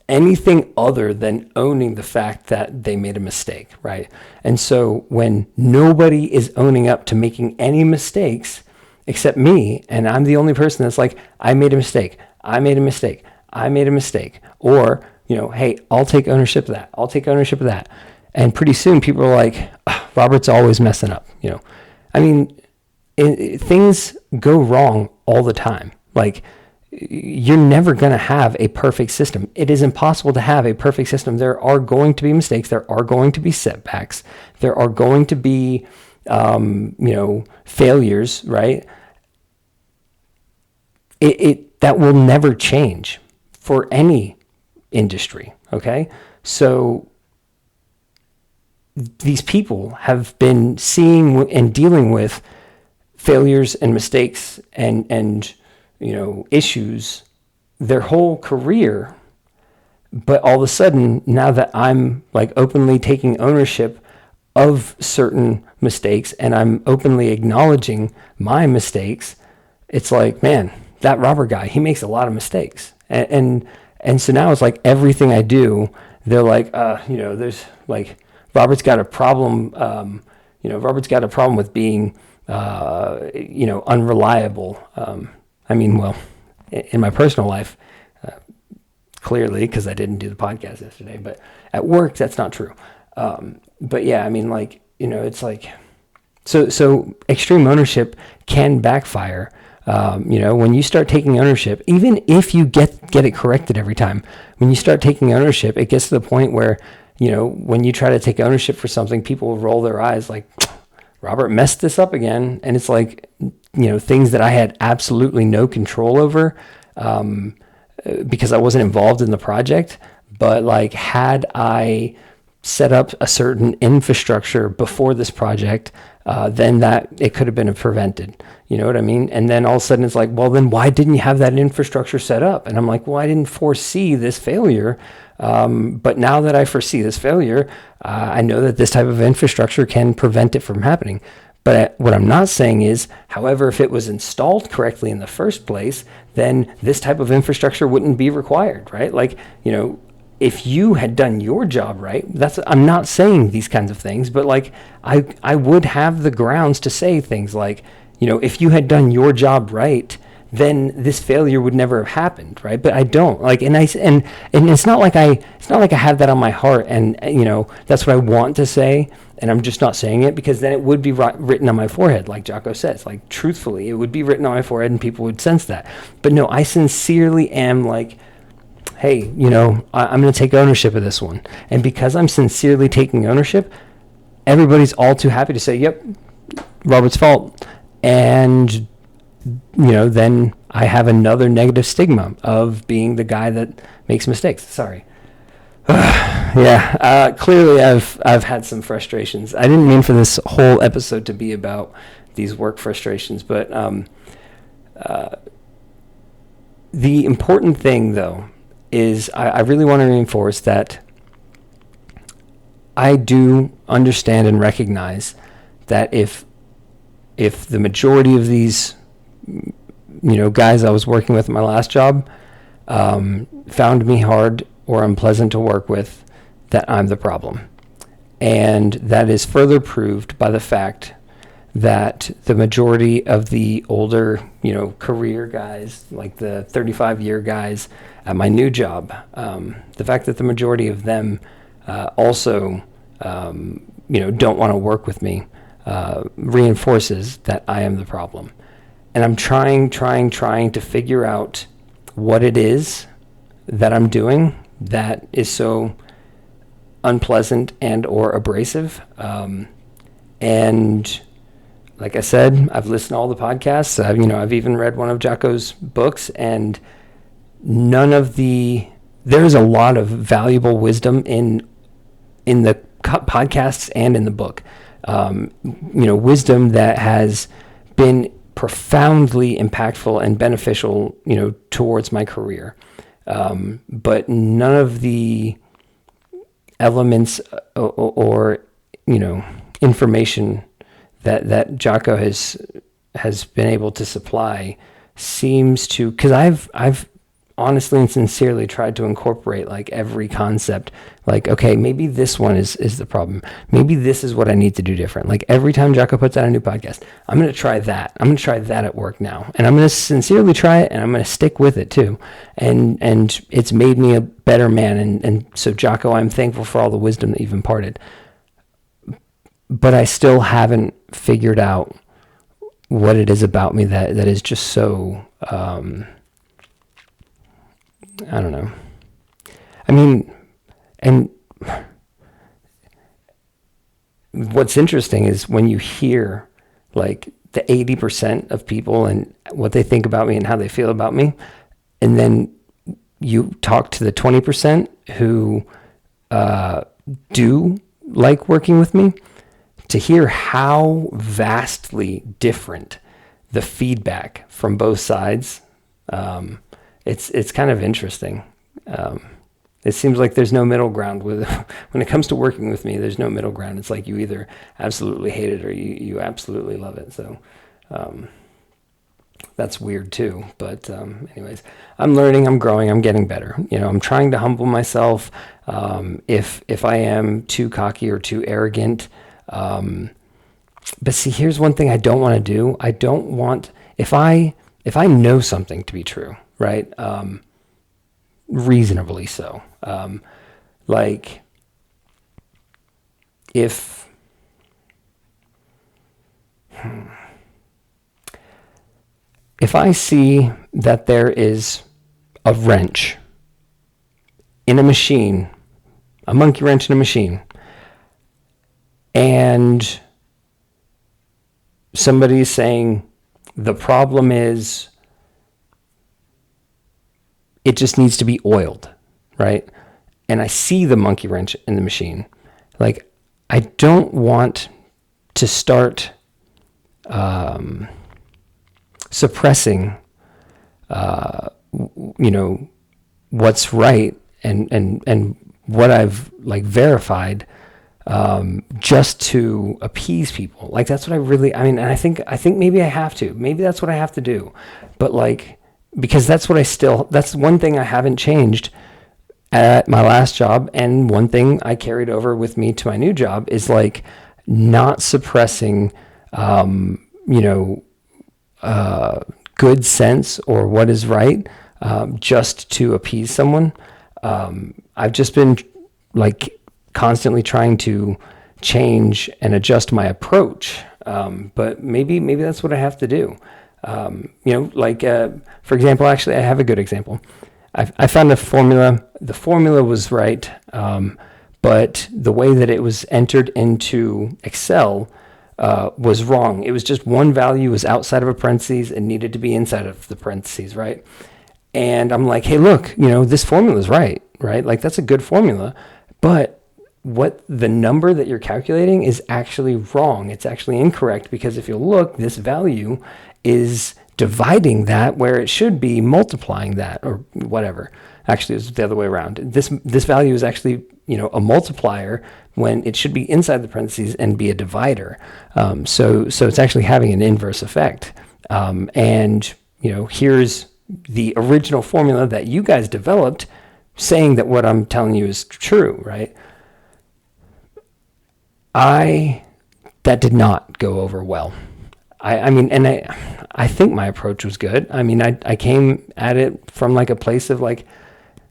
anything other than owning the fact that they made a mistake, right? And so when nobody is owning up to making any mistakes except me, and I'm the only person that's like, I made a mistake, or, hey, I'll take ownership of that. And pretty soon people are like, oh, Robert's always messing up, things go wrong all the time. Like, you're never going to have a perfect system. It is impossible to have a perfect system. There are going to be mistakes. There are going to be setbacks. There are going to be, failures, right? That will never change for any industry. Okay. So these people have been seeing and dealing with failures and mistakes and issues their whole career. But all of a sudden, now that I'm like openly taking ownership of certain mistakes and I'm openly acknowledging my mistakes, it's like, man, that Robert guy, he makes a lot of mistakes. And so now it's like everything I do, they're like, there's like, Robert's got a problem. Robert's got a problem with being, unreliable. In my personal life, clearly, because I didn't do the podcast yesterday, but at work, that's not true. But yeah, it's like, so extreme ownership can backfire. When you start taking ownership, even if you get it corrected every time, when you start taking ownership, it gets to the point where, when you try to take ownership for something, people will roll their eyes like, Robert messed this up again. And it's like, things that I had absolutely no control over, because I wasn't involved in the project. But like, had I set up a certain infrastructure before this project, then that it could have been prevented. You know what I mean? And then all of a sudden it's like, well, then why didn't you have that infrastructure set up? And I'm like, well, I didn't foresee this failure. But now that I foresee this failure, I know that this type of infrastructure can prevent it from happening. But what I'm not saying is, however, if it was installed correctly in the first place, then this type of infrastructure wouldn't be required, right? Like, if you had done your job right, I'm not saying these kinds of things, but like, I would have the grounds to say things like, if you had done your job right, then this failure would never have happened, right? But I don't, like, and it's not like I have that on my heart, and that's what I want to say, and I'm just not saying it, because then it would be written on my forehead, like Jocko says, like, truthfully, it would be written on my forehead, and people would sense that. But no, I sincerely am like, hey, I'm going to take ownership of this one. And because I'm sincerely taking ownership, everybody's all too happy to say, yep, Robert's fault. And, then I have another negative stigma of being the guy that makes mistakes. Sorry. Yeah, clearly I've had some frustrations. I didn't mean for this whole episode to be about these work frustrations, but the important thing, though, is I really want to reinforce that I do understand and recognize that if the majority of these guys I was working with in my last job found me hard or unpleasant to work with, that I'm the problem. And that is further proved by the fact that the majority of the older, career guys, like the 35-year guys at my new job, the fact that the majority of them also, don't want to work with me, reinforces that I am the problem. And I'm trying to figure out what it is that I'm doing that is so unpleasant and or abrasive. And like I said, I've listened to all the podcasts. I've even read one of Jocko's books, and there's a lot of valuable wisdom in the podcasts and in the book. Wisdom that has been profoundly impactful and beneficial, towards my career. But none of the elements or information that Jocko has been able to supply seems to, because I've honestly and sincerely tried to incorporate like every concept, like, okay, maybe this one is the problem. Maybe this is what I need to do different. Like every time Jocko puts out a new podcast, I'm going to try that. I'm going to try that at work now. And I'm going to sincerely try it, and I'm going to stick with it too. And it's made me a better man. And so Jocko, I'm thankful for all the wisdom that you've imparted. But I still haven't figured out what it is about me that is just so, I don't know. I mean, and what's interesting is when you hear like the 80% of people and what they think about me and how they feel about me, and then you talk to the 20% who do like working with me, to hear how vastly different the feedback from both sides, it's kind of interesting. It seems like there's no middle ground when it comes to working with me. There's no middle ground. It's like you either absolutely hate it or you absolutely love it. So that's weird too. But anyways, I'm learning, I'm growing, I'm getting better. I'm trying to humble myself. If I am too cocky or too arrogant, but see, here's one thing I don't want to do. I don't want, if I know something to be true, right? Reasonably so. Like if, if I see that there is a wrench in a machine, a monkey wrench in a machine, and somebody's saying the problem is it just needs to be oiled, right? And I see the monkey wrench in the machine. Like, I don't want to start suppressing, what's right and what I've like verified, just to appease people. Like, that's what and I think maybe I have to. Maybe that's what I have to do. But like, because that's one thing I haven't changed at my last job, and one thing I carried over with me to my new job is like not suppressing, good sense or what is right, just to appease someone. I've just been like constantly trying to change and adjust my approach. But maybe that's what I have to do. For example, actually, I have a good example. I found a formula. The formula was right, but the way that it was entered into Excel was wrong. It was just one value was outside of a parentheses and needed to be inside of the parentheses, right? And I'm like, hey, look, this formula is right? Like, that's a good formula, but what the number that you're calculating is actually wrong. It's actually incorrect, because if you look, this value is dividing that where it should be multiplying that, or whatever. Actually, it was the other way around. This value is actually, a multiplier when it should be inside the parentheses and be a divider. So it's actually having an inverse effect. And here's the original formula that you guys developed, saying that what I'm telling you is true, right? That did not go over well. I think my approach was good. I came at it from like a place of like,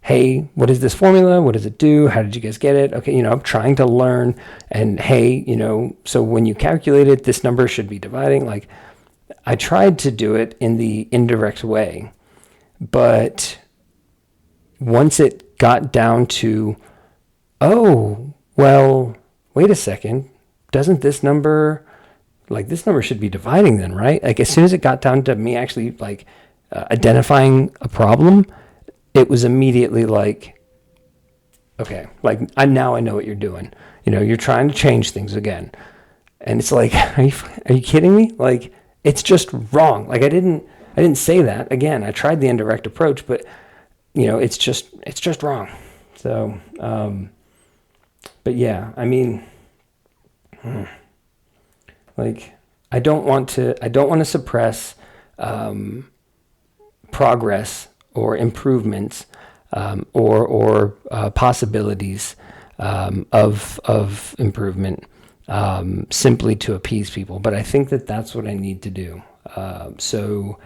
hey, what is this formula? What does it do? How did you guys get it? Okay, I'm trying to learn. And hey, so when you calculate it, this number should be dividing. Like, I tried to do it in the indirect way, but once it got down to, oh, well, wait a second, doesn't this number should be dividing then, right? Like, as soon as it got down to me actually like identifying a problem, it was immediately like, okay, like now I know what you're doing. You're trying to change things again. And it's like, are you kidding me? Like, it's just wrong. Like, I didn't say that. Again, I tried the indirect approach, but it's just wrong. So, but yeah, like, I don't want to suppress progress or improvements, or possibilities of improvement, simply to appease people. But I think that that's what I need to do. So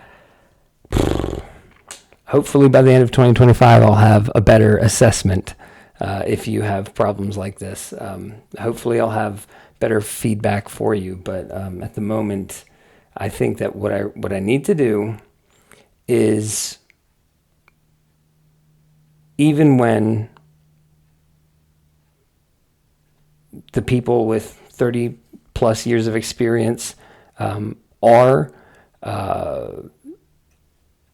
hopefully by the end of 2025, I'll have a better assessment. If you have problems like this, hopefully I'll have better feedback for you. But at the moment, I think that what I need to do is, even when the people with 30 plus years of experience are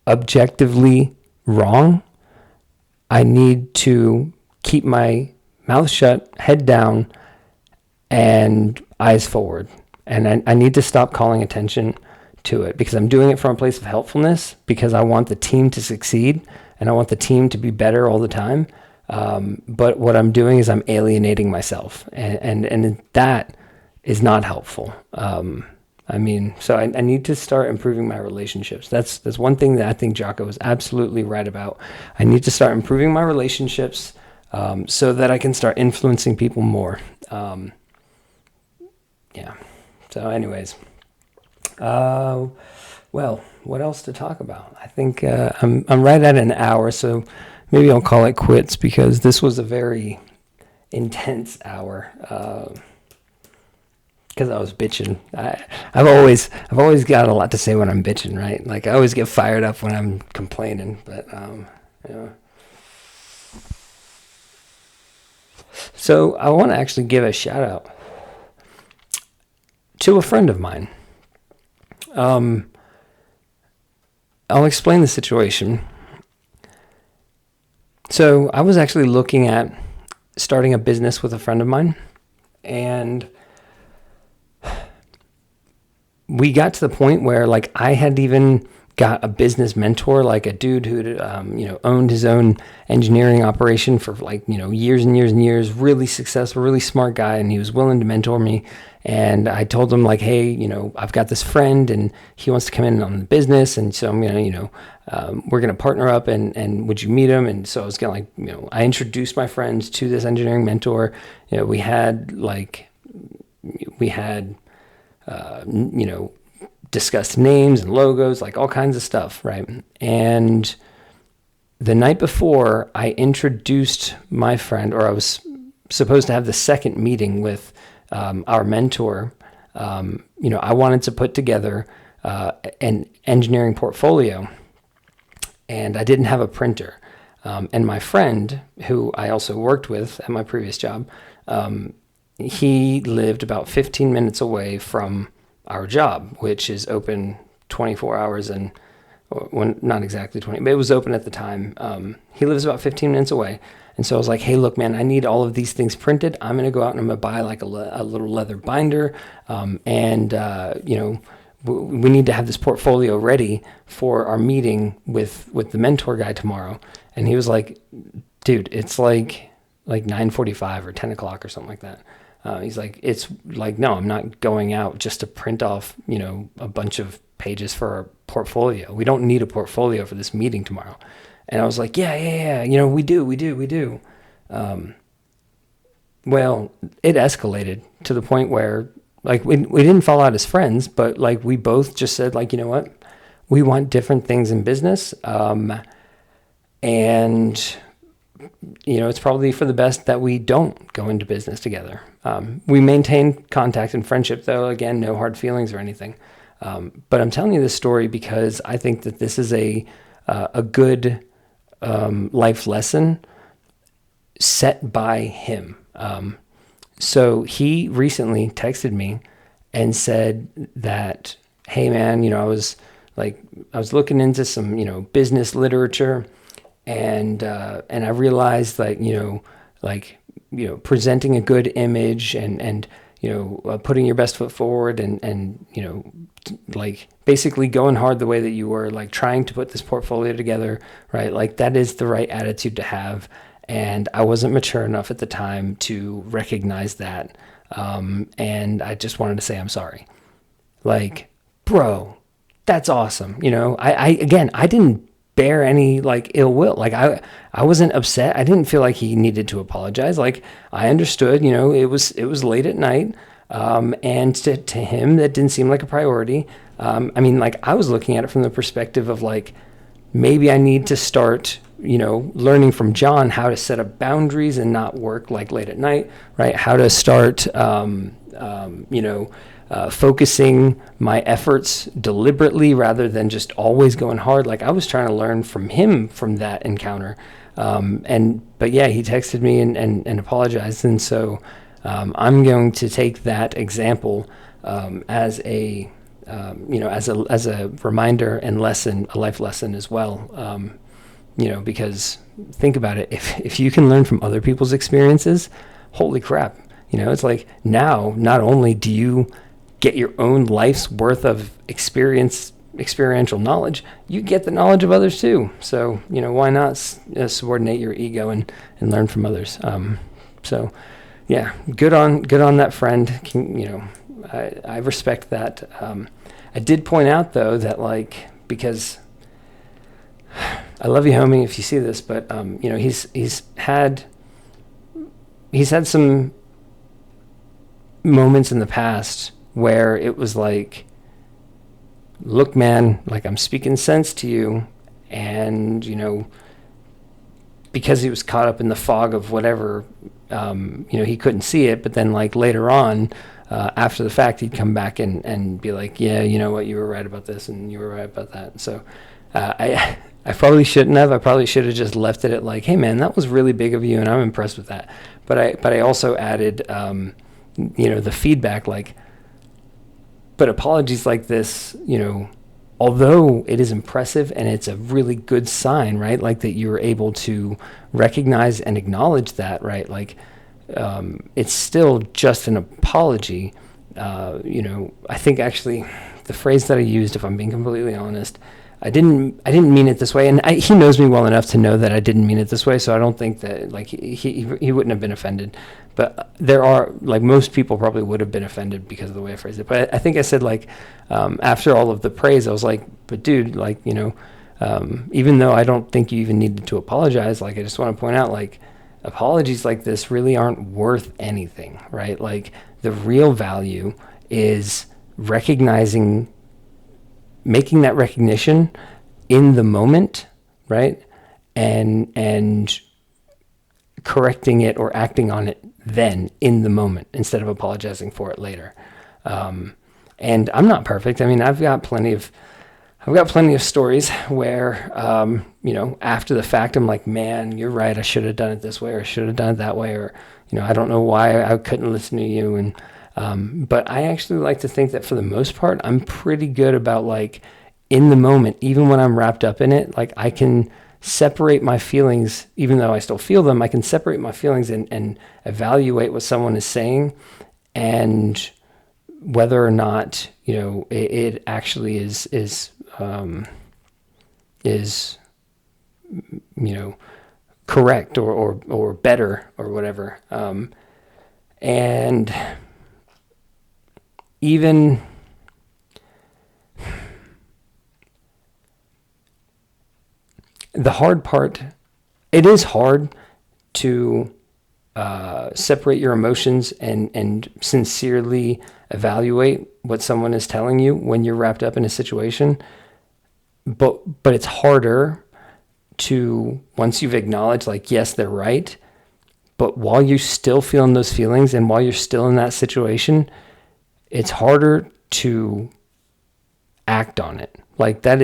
objectively wrong, I need to keep my mouth shut, head down, and eyes forward. And I need to stop calling attention to it, because I'm doing it from a place of helpfulness, because I want the team to succeed and I want the team to be better all the time. But what I'm doing is I'm alienating myself, and that is not helpful. So I need to start improving my relationships. That's one thing that I think Jocko is absolutely right about. I need to start improving my relationships, so that I can start influencing people more. Yeah. So anyways, well, what else to talk about? I think I'm right at an hour, so maybe I'll call it quits, because this was a very intense hour. because I was bitching. I've always got a lot to say when I'm bitching, right? Like I always get fired up when I'm complaining, but you know. So I want to actually give a shout out to a friend of mine. I'll explain the situation. So I was actually looking at starting a business with a friend of mine, and we got to the point where like I had even got a business mentor, like a dude who owned his own engineering operation for like, years and years and years, really successful, really smart guy. And he was willing to mentor me. And I told him like, hey, I've got this friend and he wants to come in on the business. And so I'm going to, we're going to partner up and would you meet him? And so I was going to like, I introduced my friends to this engineering mentor. We had discussed names and logos, like all kinds of stuff, right? And the night before I introduced my friend, or I was supposed to have the second meeting with our mentor, I wanted to put together an engineering portfolio, and I didn't have a printer. And my friend, who I also worked with at my previous job, he lived about 15 minutes away from our job, which is open 24 hours and not exactly 20, but it was open at the time. He lives about 15 minutes away. And so I was like, hey, look, man, I need all of these things printed. I'm going to go out and I'm going to buy like a little leather binder. We need to have this portfolio ready for our meeting with the mentor guy tomorrow. And he was like, dude, it's like 9:45 or 10 o'clock or something like that. He's like, it's like, no, I'm not going out just to print off, a bunch of pages for our portfolio. We don't need a portfolio for this meeting tomorrow. And I was like, yeah. We do. Well, it escalated to the point where like we didn't fall out as friends, but like we both just said like, you know what, we want different things in business. And it's probably for the best that we don't go into business together. We maintain contact and friendship, though. Again, no hard feelings or anything. But I'm telling you this story because I think that this is a good life lesson set by him. So he recently texted me and said that, hey, man, I was looking into some, business literature. And I realized that, presenting a good image and putting your best foot forward and basically going hard the way that you were, like trying to put this portfolio together, right? Like that is the right attitude to have. And I wasn't mature enough at the time to recognize that. And I just wanted to say, I'm sorry. Like, bro, that's awesome. I didn't bear any like ill will. Like I wasn't upset. I didn't feel like he needed to apologize. Like I understood, it was late at night. And to him, that didn't seem like a priority. I was looking at it from the perspective of like, maybe I need to start, learning from John how to set up boundaries and not work like late at night, right? How to start, focusing my efforts deliberately rather than just always going hard. Like I was trying to learn from him from that encounter. But yeah, he texted me and apologized. And so, I'm going to take that example, as a reminder and lesson, a life lesson as well. Because think about it, if you can learn from other people's experiences, holy crap, it's like now, not only do you get your own life's worth of experiential knowledge, you get the knowledge of others too. So, why not subordinate your ego and learn from others? So yeah, good on that friend. I respect that. I did point out though that like, because I love you, homie, if you see this, but he's had some moments in the past where it was like, look, man, like I'm speaking sense to you. And, because he was caught up in the fog of whatever, he couldn't see it. But then like later on, after the fact, he'd come back and be like, yeah, you know what, you were right about this and you were right about that. So I probably shouldn't have. I probably should have just left it at like, hey man, that was really big of you and I'm impressed with that. But I also added, the feedback, like, but apologies like this, although it is impressive and it's a really good sign, right? Like that you were able to recognize and acknowledge that, right? Like, it's still just an apology. I think actually the phrase that I used, if I'm being completely honest, I didn't mean it this way. And he knows me well enough to know that I didn't mean it this way. So I don't think that like he wouldn't have been offended, but there are, like, most people probably would have been offended because of the way I phrased it. But I think I said, like, after all of the praise, I was like, but dude, like, even though I don't think you even needed to apologize, like, I just want to point out, like, apologies like this really aren't worth anything, right? Like, the real value is making that recognition in the moment, right? And correcting it or acting on it then in the moment instead of apologizing for it later. And I'm not perfect. I mean, I've got plenty of stories where, after the fact, I'm like, man, you're right. I should have done it this way, or I should have done it that way. Or, I don't know why I couldn't listen to you. And, but I actually like to think that for the most part, I'm pretty good about, like, in the moment, even when I'm wrapped up in it, like, I can separate my feelings, even though I still feel them, I can separate my feelings and evaluate what someone is saying and whether or not, it actually is correct or better or whatever. And even the hard part, it is hard to separate your emotions and sincerely evaluate what someone is telling you when you're wrapped up in a situation. But it's harder to, once you've acknowledged, like, yes, they're right, but while you're still feeling those feelings and while you're still in that situation, it's harder to act on it. Like, it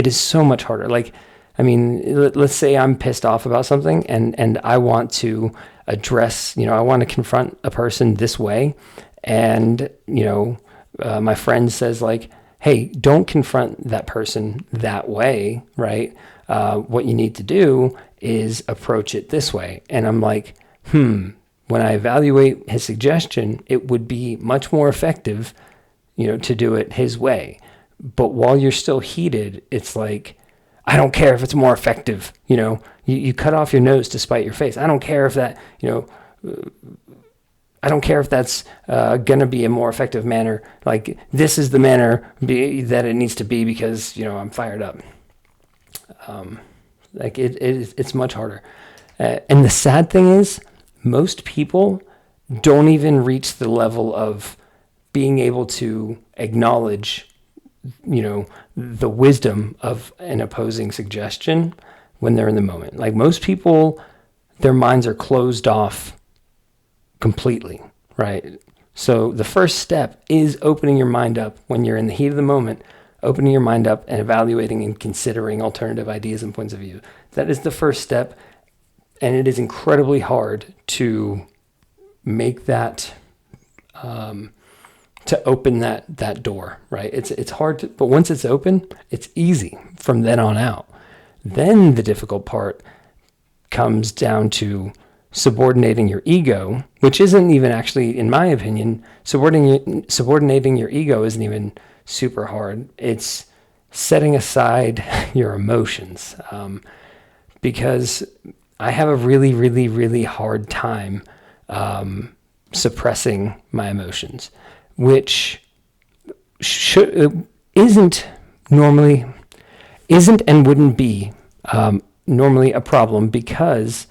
is so much harder. Like, I mean, let's say I'm pissed off about something and I want to address, I want to confront a person this way. And, my friend says, like, hey, don't confront that person that way, right? What you need to do is approach it this way. And I'm like, when I evaluate his suggestion, it would be much more effective, to do it his way. But while you're still heated, it's like, I don't care if it's more effective. You cut off your nose to spite your face. I don't care if that, I don't care if that's going to be a more effective manner. Like, this is the manner that it needs to be because, I'm fired up. It's much harder. And the sad thing is, most people don't even reach the level of being able to acknowledge, the wisdom of an opposing suggestion when they're in the moment. Like, most people, their minds are closed off completely, right? So the first step is opening your mind up when you're in the heat of the moment, opening your mind up and evaluating and considering alternative ideas and points of view. That is the first step, and it is incredibly hard to make that, to open that door, right? It's hard to, but once it's open, it's easy from then on out. Then the difficult part comes down to subordinating your ego, which isn't even actually, in my opinion, subordinating your ego isn't even super hard. It's setting aside your emotions, because I have a really, really, really hard time suppressing my emotions, which isn't and wouldn't be normally a problem, because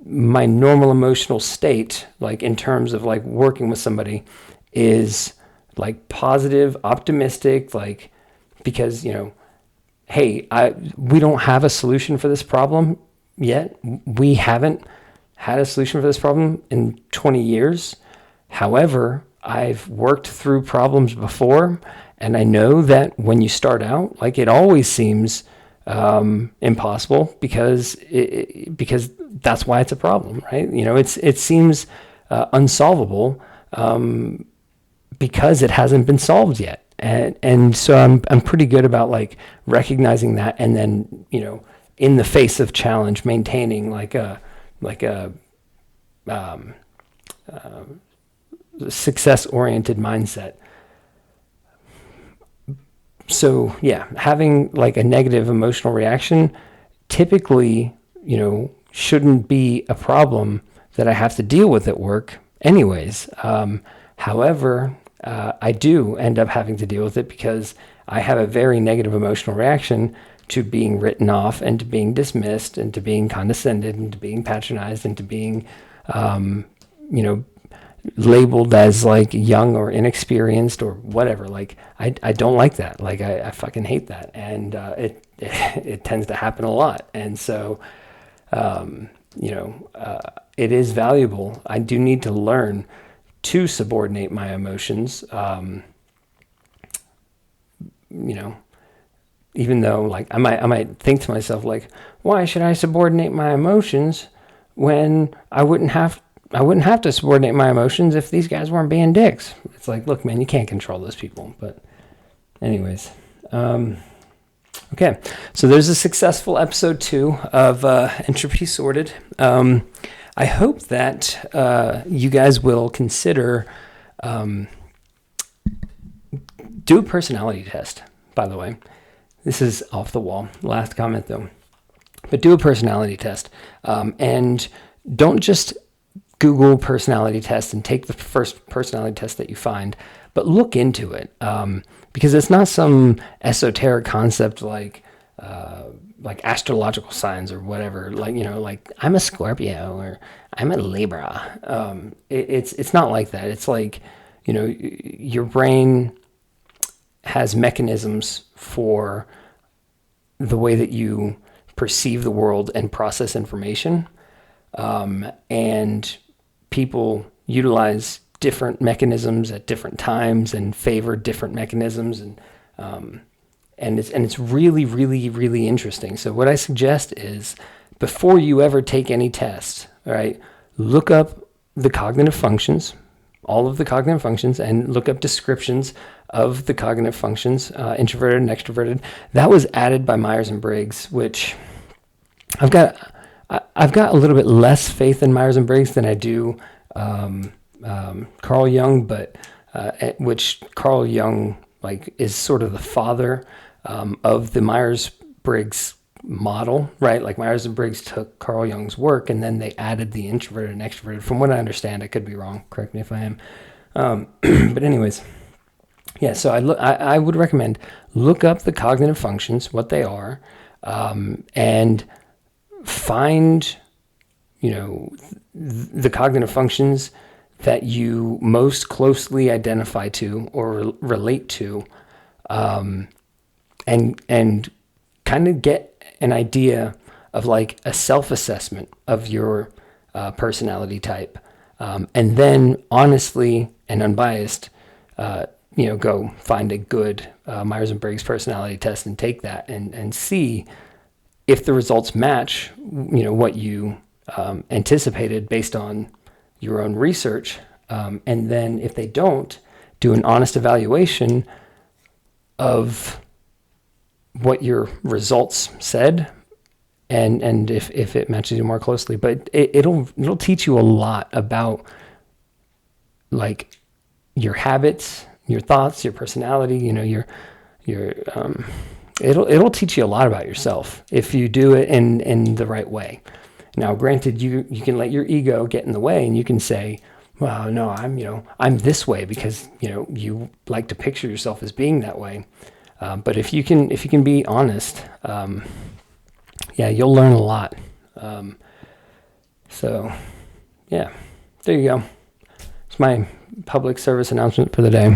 my normal emotional state, like in terms of like working with somebody, is like positive, optimistic, like, because, hey, we don't have a solution for this problem yet. We haven't had a solution for this problem in 20 years. However, I've worked through problems before, and I know that when you start out, like, it always seems impossible because that's why it's a problem, right? It seems unsolvable because it hasn't been solved yet. And so I'm pretty good about, like, recognizing that, and then, in the face of challenge, maintaining like a success-oriented mindset. So yeah, having like a negative emotional reaction typically, shouldn't be a problem that I have to deal with at work anyways. However, I do end up having to deal with it because I have a very negative emotional reaction to being written off, and to being dismissed, and to being condescended, and to being patronized, and to being, labeled as like young or inexperienced or whatever. Like, I don't like that. Like, I fucking hate that. And it tends to happen a lot. And so, it is valuable. I do need to learn to subordinate my emotions, even though, like, I might think to myself, like, why should I subordinate my emotions when I wouldn't have to subordinate my emotions if these guys weren't being dicks? It's like, look, man, you can't control those people. But anyways, okay. So there's a successful episode 2 of Entropy Sorted. I hope that you guys will consider do a personality test, by the way. This is off the wall. Last comment, though. But do a personality test. And don't just Google personality test and take the first personality test that you find, but look into it. Because it's not some esoteric concept like astrological signs or whatever. Like I'm a Scorpio or I'm a Libra. It's not like that. It's like, your brain has mechanisms for the way that you perceive the world and process information. And people utilize different mechanisms at different times and favor different mechanisms. And it's really, really, really interesting. So what I suggest is, before you ever take any test, all right, look up the cognitive functions, all of the cognitive functions, and look up descriptions of the cognitive functions, introverted and extroverted. That was added by Myers-Briggs, which I've got a little bit less faith in Myers-Briggs than I do Carl Jung, but which Carl Jung, like, is sort of the father of the Myers-Briggs model, right? Like, Myers-Briggs took Carl Jung's work and then they added the introverted and extroverted. From what I understand, I could be wrong. Correct me if I am. But anyways, yeah. So I would recommend look up the cognitive functions, what they are, and find, the cognitive functions that you most closely identify to or relate to, and kind of get an idea of, like, a self-assessment of your personality type, and then honestly and unbiased, go find a good Myers-Briggs personality test and take that and see if the results match, what you anticipated based on your own research. And then if they don't, do an honest evaluation of what your results said, and if it matches you more closely. But it'll teach you a lot about, like, your habits, your thoughts, your personality, it'll teach you a lot about yourself if you do it in the right way. Now, granted, you can let your ego get in the way, and you can say, well, no, I'm this way because, you like to picture yourself as being that way. But if you can be honest, you'll learn a lot. So yeah, there you go. It's my public service announcement for the day.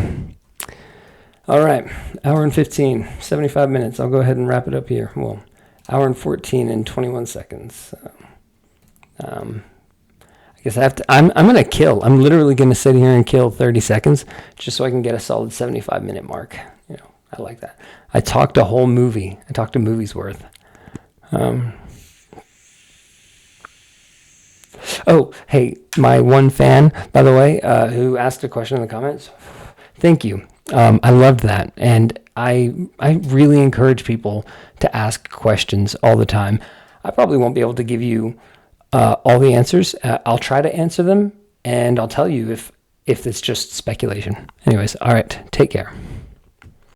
All right, hour and 15, 75 minutes. I'll go ahead and wrap it up here. Well, hour and 14 and 21 seconds. I because I'm going to kill. I'm literally going to sit here and kill 30 seconds just so I can get a solid 75-minute mark. I like that. I talked a whole movie. I talked a movie's worth. Oh, hey, my one fan, by the way, who asked a question in the comments, thank you. I loved that. And I really encourage people to ask questions all the time. I probably won't be able to give you all the answers. I'll try to answer them, and I'll tell you if it's just speculation. Anyways, all right, take care.